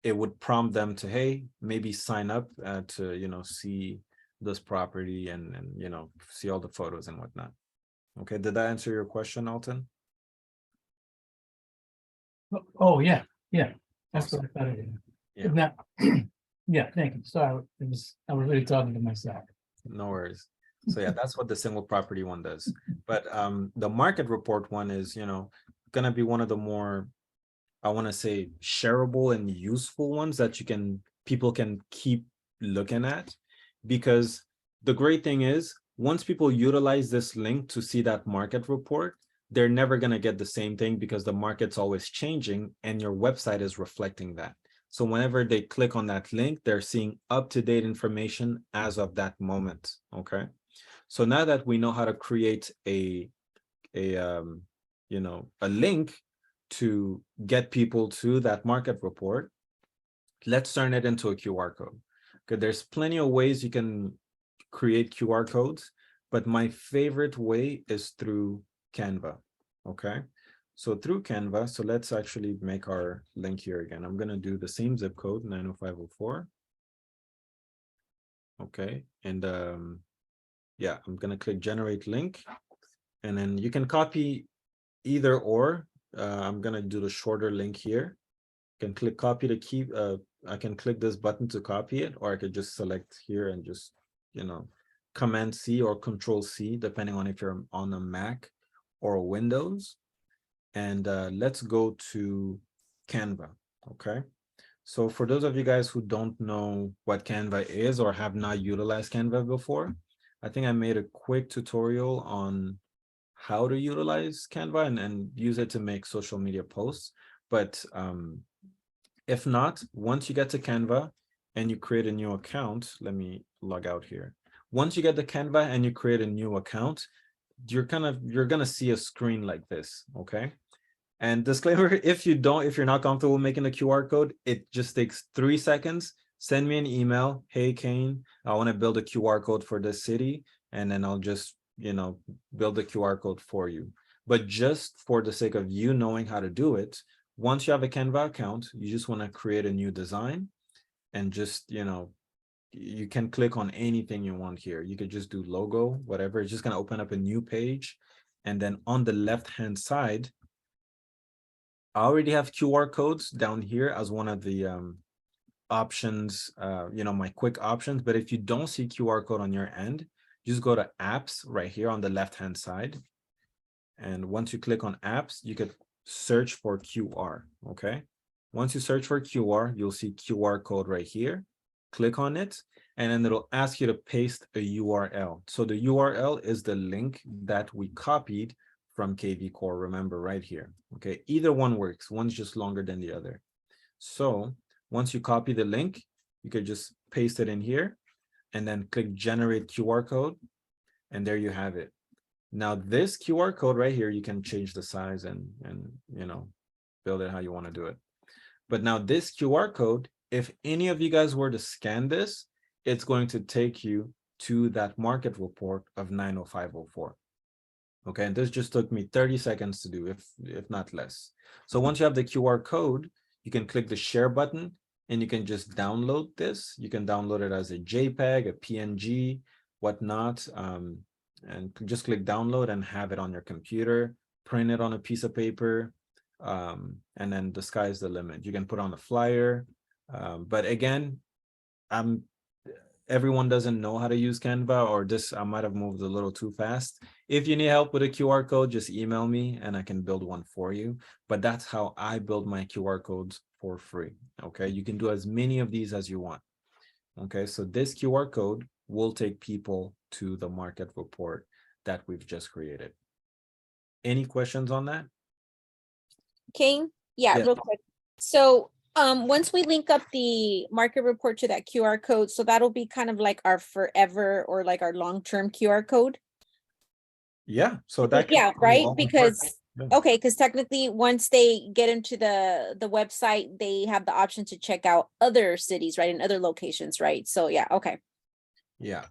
it would prompt them to, hey, maybe sign up to, see this property and see all the photos and whatnot. Okay, did that answer your question, Alton? Oh, yeah, that's Awesome. what I thought it did. Yeah. Now, yeah, thank you. Sorry, I was really talking to myself. No worries. So yeah, that's what the single property one does. But the market report one is, gonna be one of the more, I want to say, shareable and useful ones that people can keep looking at. Because the great thing is, once people utilize this link to see that market report, they're never going to get the same thing because the market's always changing and your website is reflecting that. So whenever they click on that link, they're seeing up-to-date information as of that moment. Okay. So now that we know how to create a link to get people to that market report, let's turn it into a QR code. Okay, there's plenty of ways you can create QR codes, but my favorite way is through Canva. Okay, so through Canva, so let's actually make our link here again. I'm gonna do the same zip code, 90504. Okay, and yeah, I'm gonna click generate link, and then you can copy either or. I'm gonna do the shorter link here. Can click copy to keep. I can click this button to copy it, or I could just select here and just, Command C or Control C, depending on if you're on a Mac or a Windows. And let's go to Canva. Okay. So for those of you guys who don't know what Canva is or have not utilized Canva before, I think I made a quick tutorial on how to utilize Canva and use it to make social media posts. But if not, once you get to Canva and you create a new account, let me log out here. Once you get to Canva and you create a new account, you're gonna see a screen like this, okay? And disclaimer, if you're not comfortable making a QR code, it just takes 3 seconds. Send me an email. Hey, Kane, I want to build a QR code for this city. And then I'll just, build the QR code for you. But just for the sake of you knowing how to do it, once you have a Canva account, you just want to create a new design and just, you can click on anything you want here. You could just do logo, whatever. It's just going to open up a new page. And then on the left-hand side, I already have QR codes down here as one of the options, my quick options. But if you don't see QR code on your end, just go to apps right here on the left-hand side. And once you click on apps, you could search for QR, okay? Once you search for QR, you'll see QR code right here. Click on it, and then it'll ask you to paste a URL. So the URL is the link that we copied from KvCORE, remember, right here. Okay, either one works. One's just longer than the other. So once you copy the link, you could just paste it in here and then click generate QR code. And there you have it. Now this QR code right here, you can change the size and build it how you want to do it. But now this QR code, if any of you guys were to scan this, it's going to take you to that market report of 90504. Okay, and this just took me 30 seconds to do, if not less. So once you have the QR code, you can click the share button and you can just download this. You can download it as a JPEG, a PNG, whatnot, and just click download and have it on your computer, print it on a piece of paper, and then the sky's the limit. You can put on a flyer, but again, I'm everyone doesn't know how to use Canva, or this, I might have moved a little too fast. If you need help with a QR code, just email me and I can build one for you. But that's how I build my QR codes for free. Okay, you can do as many of these as you want. Okay, so this QR code will take people to the market report that we've just created. Any questions on that? King, yeah, Yeah. real quick. So once we link up the market report to that QR code, so that'll be kind of like our forever or like our long-term QR code. Yeah, so that can Yeah, be right, all because Yeah. okay, because technically once they get into the website, they have the option to check out other cities, right, and other locations, right? So yeah, okay. Yeah,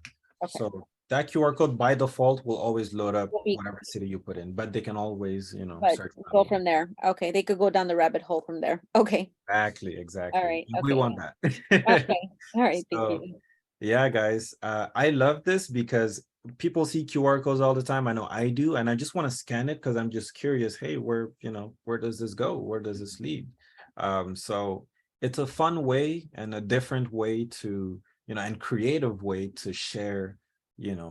Okay. so that QR code by default will always load up Will be- whatever city you put in, but they can always, But search. go from there. Okay, they could go down the rabbit hole from there. Okay, Exactly. all right, We okay. want that. Okay, all right, thank So, you. yeah, guys, I love this because people see QR codes all the time. I know I do, and I just want to scan it because I'm just curious. Hey, where does this go? Where does this lead? So it's a fun way and a different way to, and creative way to share,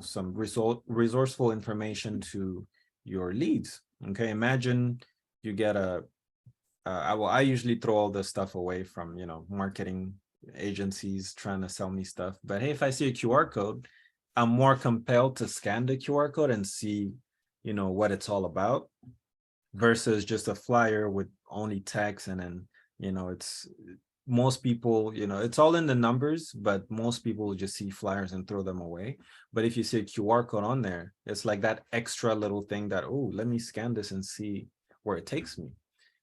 some resourceful information to your leads. Okay, imagine you get I usually throw all this stuff away from, marketing agencies trying to sell me stuff. But hey, if I see a QR code, I'm more compelled to scan the QR code and see, what it's all about versus just a flyer with only text. And then, it's most people, it's all in the numbers, but most people will just see flyers and throw them away. But if you see a QR code on there, it's like that extra little thing that, oh, let me scan this and see where it takes me.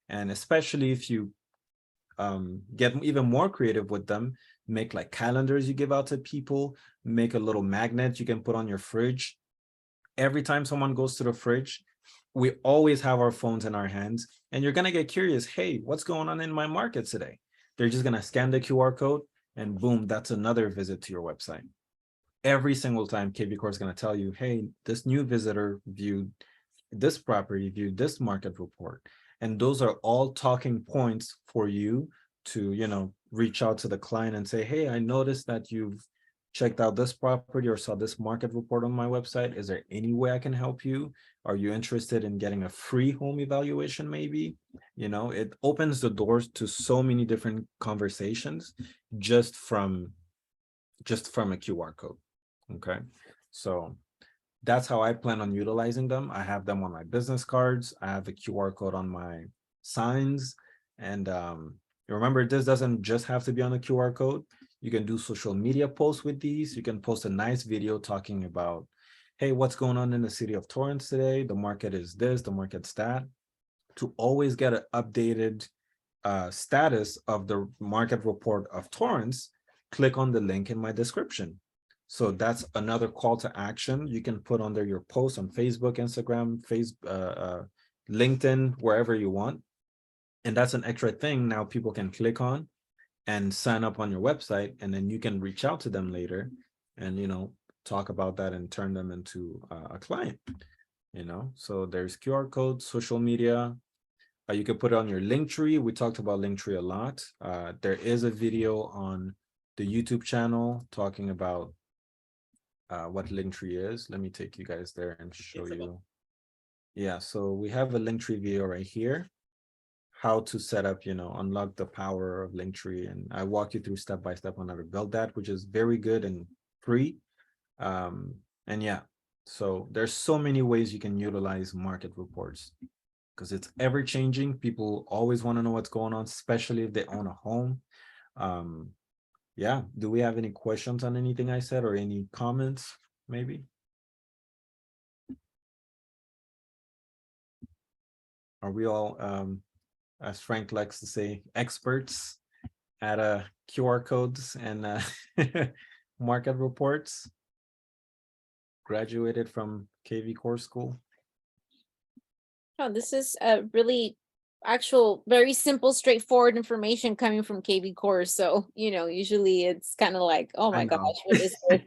And especially if you get even more creative with them, make like calendars you give out to people, make a little magnet you can put on your fridge. Every time someone goes to the fridge, we always have our phones in our hands, and you're going to get curious. Hey, what's going on in my market today? They're just going to scan the QR code and boom, that's another visit to your website. Every single time KvCORE is going to tell you, hey, this new visitor viewed this property, viewed this market report. And those are all talking points for you to, reach out to the client and say, hey, I noticed that you've checked out this property or saw this market report on my website. Is there any way I can help you? Are you interested in getting a free home evaluation? Maybe, it opens the doors to so many different conversations just from a QR code. Okay. So that's how I plan on utilizing them. I have them on my business cards. I have a QR code on my signs. And remember, this doesn't just have to be on the QR code. You can do social media posts with these. You can post a nice video talking about, hey, what's going on in the city of Torrance today? The market is this, the market's that. To always get an updated status of the market report of Torrance, click on the link in my description. So that's another call to action you can put under your post on Facebook, Instagram, LinkedIn, wherever you want. And that's an extra thing now people can click on and sign up on your website, and then you can reach out to them later and, talk about that and turn them into a client, So there's QR codes, social media. You can put it on your Linktree. We talked about Linktree a lot. There is a video on the YouTube channel talking about what Linktree is. Let me take you guys there and show you. Yeah, so we have a Linktree video right here. How to set up, unlock the power of Linktree. And I walk you through step by step on how to build that, which is very good and free. And yeah, so there's so many ways you can utilize market reports because it's ever changing. People always want to know what's going on, especially if they own a home. Yeah, do we have any questions on anything I said or any comments, maybe? Are we all, as Frank likes to say, experts at QR codes and market reports? Graduated from KvCORE school? Oh, this is a really actual, very simple, straightforward information coming from KvCORE. So, usually it's kind of like, oh my gosh, what is this?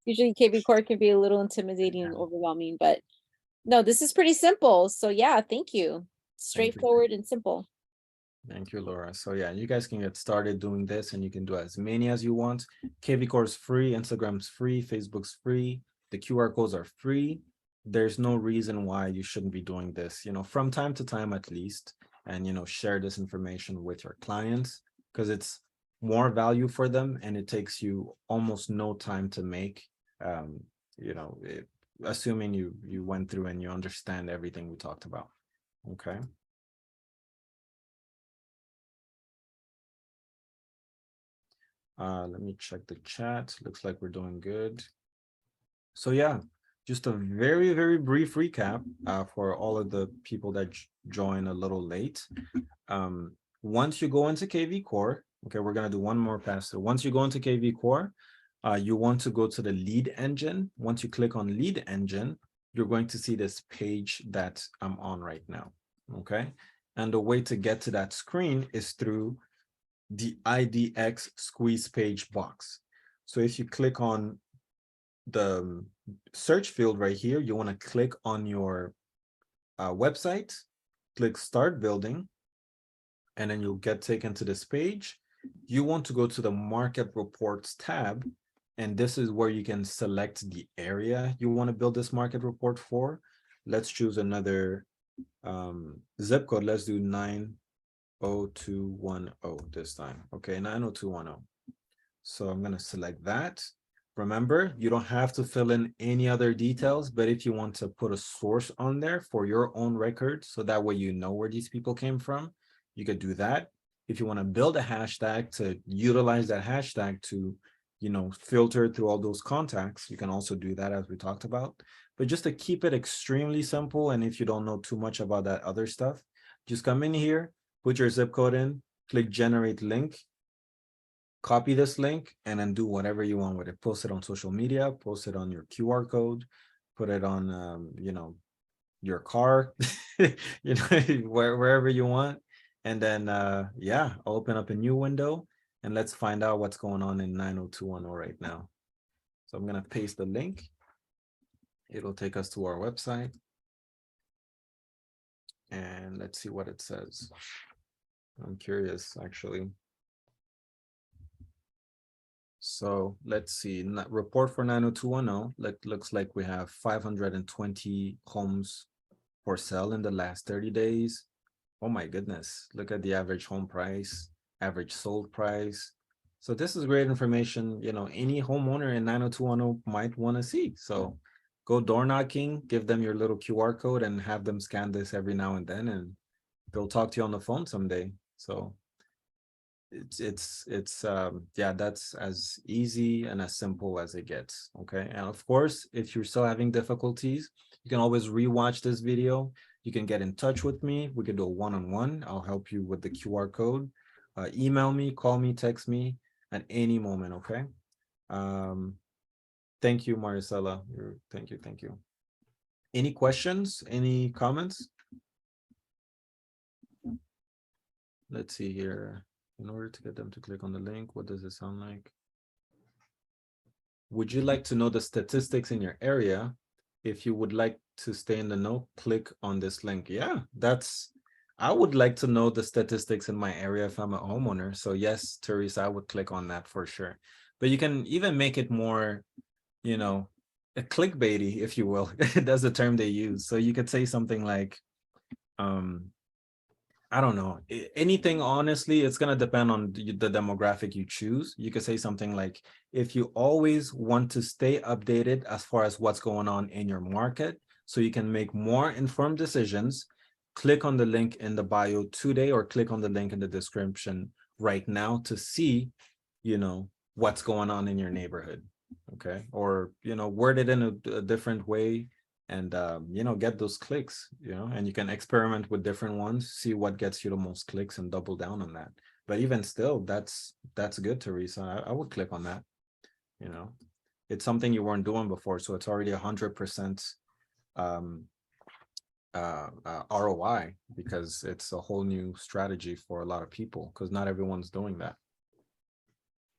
Usually KvCORE can be a little intimidating and overwhelming, but no, this is pretty simple. So yeah, thank you. Straightforward and simple. Thank you, Laura. So yeah, you guys can get started doing this and you can do as many as you want. KvCORE is free, Instagram's free, Facebook's free, the QR codes are free. There's no reason why you shouldn't be doing this, from time to time at least, and, share this information with your clients because it's more value for them and it takes you almost no time to make, assuming you went through and you understand everything we talked about. Okay. Let me check the chat. Looks like we're doing good. So yeah, just a very, very brief recap for all of the people that join a little late. Once you go into KvCORE, okay, we're gonna do one more pass through. Once you go into KvCORE, you want to go to the lead engine. Once you click on lead engine, you're going to see this page that I'm on right now, okay? And the way to get to that screen is through the IDX squeeze page box. So if you click on the search field right here, you want to click on your website, click start building, and then you'll get taken to this page. You want to go to the market reports tab, and this is where you can select the area you want to build this market report for. Let's choose another zip code. Let's do 90210 this time. Okay, 90210. So I'm going to select that. Remember, you don't have to fill in any other details, but if you want to put a source on there for your own record, so that way you know where these people came from, you could do that. If you want to build a hashtag to utilize that hashtag to, filter through all those contacts, you can also do that as we talked about. But just to keep it extremely simple, and if you don't know too much about that other stuff, just come in here, put your zip code in, click generate link, copy this link, and then do whatever you want with it. Post it on social media, post it on your QR code, put it on, your car, wherever you want. And then, yeah, I'll open up a new window and let's find out what's going on in 90210 right now. So I'm going to paste the link. It'll take us to our website. And let's see what it says. I'm curious, actually. So let's see, report for 90210. Looks like we have 520 homes for sale in the last 30 days. Oh my goodness, look at the average home price, average sold price. So this is great information, any homeowner in 90210 might want to see. So go door knocking, give them your little QR code and have them scan this every now and then, and they'll talk to you on the phone someday. So yeah, that's as easy and as simple as it gets. Okay, and of course, if you're still having difficulties, you can always rewatch this video. You can get in touch with me. We can do a one-on-one. I'll help you with the QR code. Email me, call me, text me at any moment. Okay. Thank you, Maricela. Thank you. Any questions? Any comments? Let's see here. In order to get them to click on the link, what does it sound like? Would you like to know the statistics in your area? If you would like to stay in the know, click on this link. Yeah, I would like to know the statistics in my area if I'm a homeowner. So yes, Teresa, I would click on that for sure. But you can even make it more, a clickbaity, if you will. That's the term they use. So you could say something like, I don't know, anything, honestly, it's going to depend on the demographic you choose. You could say something like, if you always want to stay updated as far as what's going on in your market, so you can make more informed decisions, click on the link in the bio today, or click on the link in the description right now to see, what's going on in your neighborhood. Okay. Or, word it in a different way, and get those clicks, and you can experiment with different ones, see what gets you the most clicks and double down on that. But even still, that's good, Teresa. I would click on that. It's something you weren't doing before, so it's already 100% ROI, because it's a whole new strategy for a lot of people, because not everyone's doing that.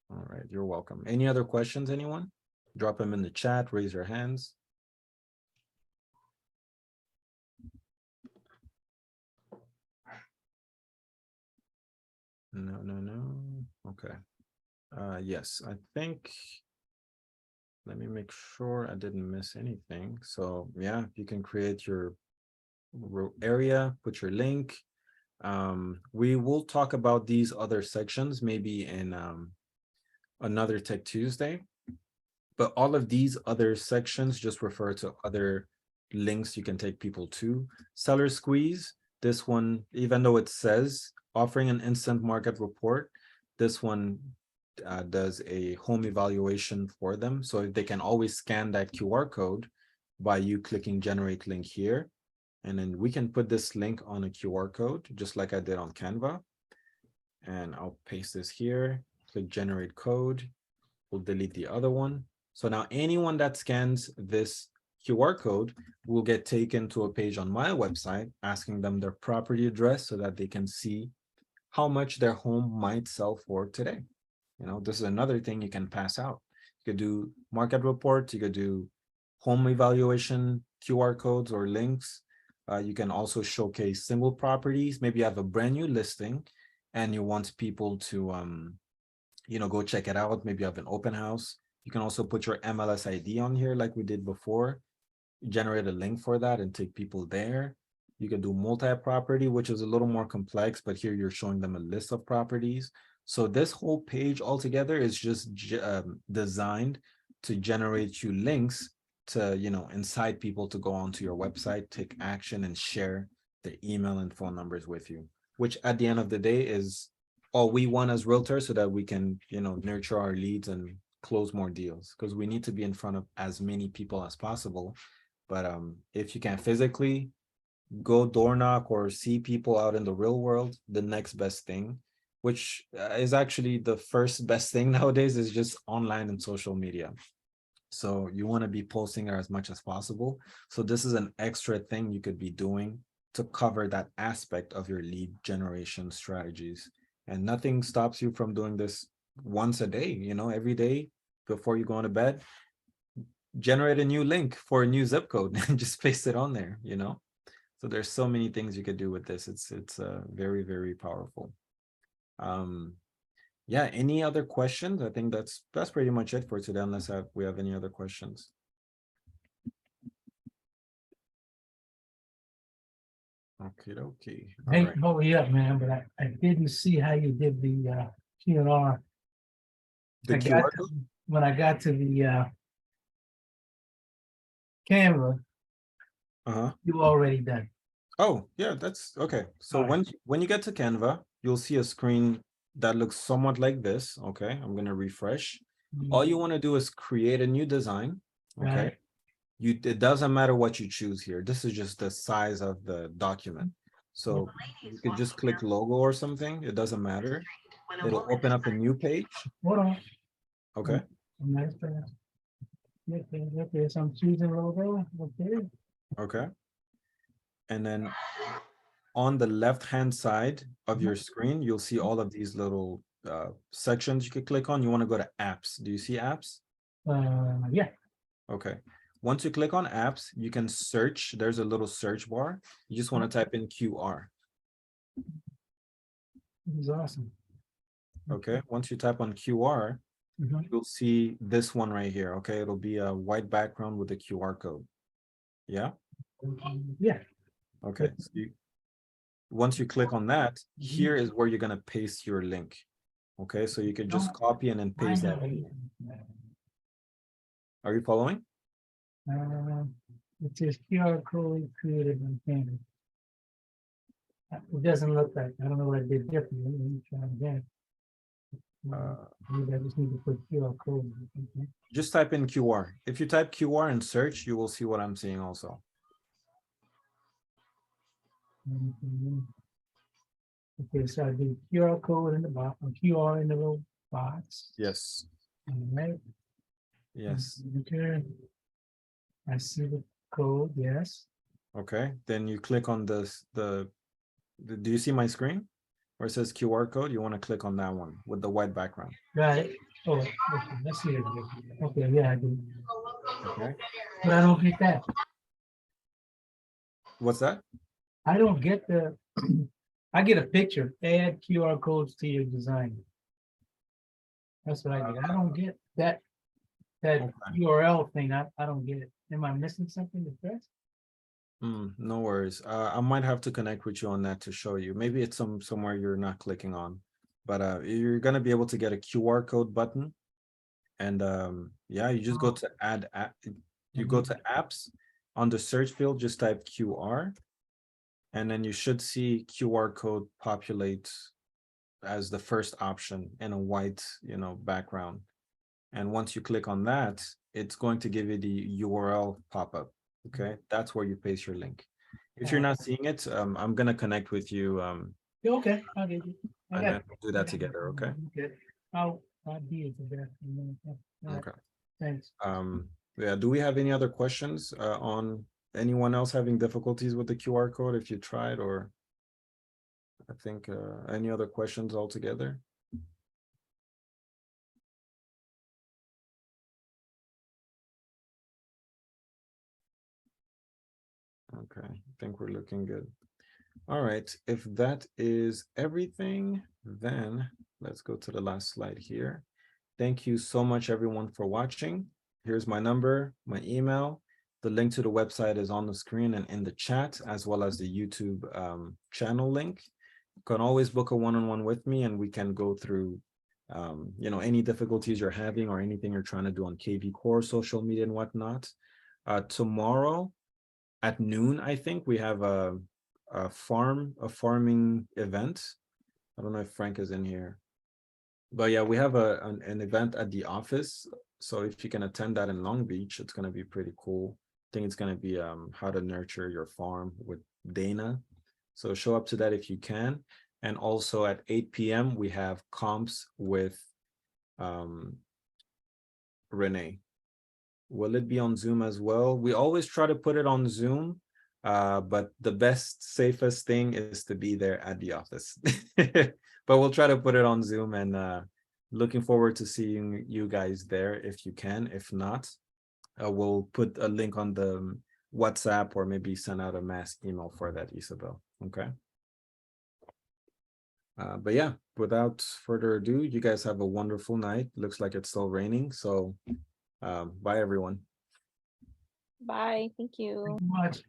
All right, you're welcome. Any other questions, anyone? Drop them in the chat, raise your hands. No. Okay. Yes, I think. Let me make sure I didn't miss anything. So yeah, you can create your area, put your link. We will talk about these other sections maybe in another Tech Tuesday. But all of these other sections just refer to other links you can take people to. Seller squeeze, this one, even though it says offering an instant market report, this one does a home evaluation for them. So they can always scan that QR code by you clicking generate link here. And then we can put this link on a QR code, just like I did on Canva. And I'll paste this here, click generate code. We'll delete the other one. So now anyone that scans this QR code will get taken to a page on my website asking them their property address so that they can see how much their home might sell for today. You know, this is another thing you can pass out. You could do market reports, you could do home evaluation, QR codes or links. You can also showcase single properties. Maybe you have a brand new listing and you want people to, you know, go check it out. Maybe you have an open house. You can also put your MLS ID on here like we did before, generate a link for that and take people there. You can do multi-property, which is a little more complex, but here you're showing them a list of properties. So this whole page altogether is just designed to generate you links to, you know, incite people to go onto your website, take action and share their email and phone numbers with you, which at the end of the day is all we want as realtors so that we can, you know, nurture our leads and close more deals, because we need to be in front of as many people as possible. But if you can physically go door knock or see people out in the real world, the next best thing, which is actually the first best thing nowadays, is just online and social media. So you want to be posting as much as possible. So this is an extra thing you could be doing to cover that aspect of your lead generation strategies. And nothing stops you from doing this once a day, you know, every day before you go to bed, generate a new link for a new zip code and just paste it on there, you know. So there's so many things you could do with this. It's very, very powerful. Yeah, any other questions? I think that's pretty much it for today, unless we have any other questions. Okay. I hate to hold you up, man, but I didn't see how you did the QR. The QR code? When I got to the Canva, you already done. Oh, yeah, that's okay. So when you get to Canva, you'll see a screen that looks somewhat like this. Okay, I'm gonna refresh. All you want to do is create a new design. Okay. Right. It doesn't matter what you choose here. This is just the size of the document. So you could just click logo or something. It doesn't matter. It'll open up a new page. Hold on. Okay. Okay, so I'm choosing logo. Okay. Okay. And then on the left-hand side of your screen, you'll see all of these little sections you could click on. You want to go to apps. Do you see apps? Yeah. Okay. Once you click on apps, you can search. There's a little search bar. You just want to type in QR. This is awesome. Okay. Once you type on QR, you'll see this one right here. Okay. It'll be a white background with a QR code. Yeah. Yeah. Okay. So once you click on that, here is where you're going to paste your link. Okay. So you can just copy and then paste that. Are you following? It says QR code created on Canva. It doesn't look like, I don't know what I did differently. Let me try again. Maybe I just need to put QR code. Just type in QR. If you type QR and search, you will see what I'm seeing also. Okay, so I do QR code in the box, QR in the little box. Yes. All right. Yes. Okay. I see the code, yes. Okay. Then you click on this, do you see my screen where it says QR code? You want to click on that one with the white background. Got it. Oh, okay, let's see it. Okay, yeah, I do. Okay. But I don't get that. What's that? I don't get the I get a picture, add QR codes to your design. That's what I get. I don't get that Okay. URL thing. I don't get it. Am I missing something to press? No worries. I might have to connect with you on that to show you. Maybe it's somewhere you're not clicking on, but you're gonna be able to get a QR code button, and yeah, you just go to add app. You go to apps on the search field. Just type QR, and then you should see QR code populate as the first option in a white, background. And once you click on that, it's going to give you the URL pop-up. Okay, that's where you paste your link. If you're not seeing it, I'm gonna connect with you. Yeah, okay, I'll get you. I And got then we'll do that together. Okay. Okay. I'll be it to that. All right, Okay. thanks. Yeah. Do we have any other questions on anyone else having difficulties with the QR code? If you tried, or I think any other questions altogether? Okay, I think we're looking good. All right, if that is everything, then let's go to the last slide here. Thank you so much, everyone, for watching. Here's my number, my email. The link to the website is on the screen and in the chat, as well as the YouTube channel link. You can always book a one-on-one with me, and we can go through any difficulties you're having or anything you're trying to do on KvCORE, social media and whatnot. Tomorrow at noon, I think we have a farming event. I don't know if Frank is in here, but yeah, we have an event at the office. So if you can attend that in Long Beach, it's going to be pretty cool. I think it's going to be how to nurture your farm with Dana. So show up to that if you can. And also at 8 p.m. we have comps with Renee. Will it be on Zoom as well? We always try to put it on Zoom, but the best, safest thing is to be there at the office. But we'll try to put it on Zoom, and looking forward to seeing you guys there if you can. If not, we'll put a link on the WhatsApp, or maybe send out a mass email for that, Isabel. Okay. But yeah, without further ado, you guys have a wonderful night. Looks like it's still raining, so bye everyone. Bye. Thank you. Much.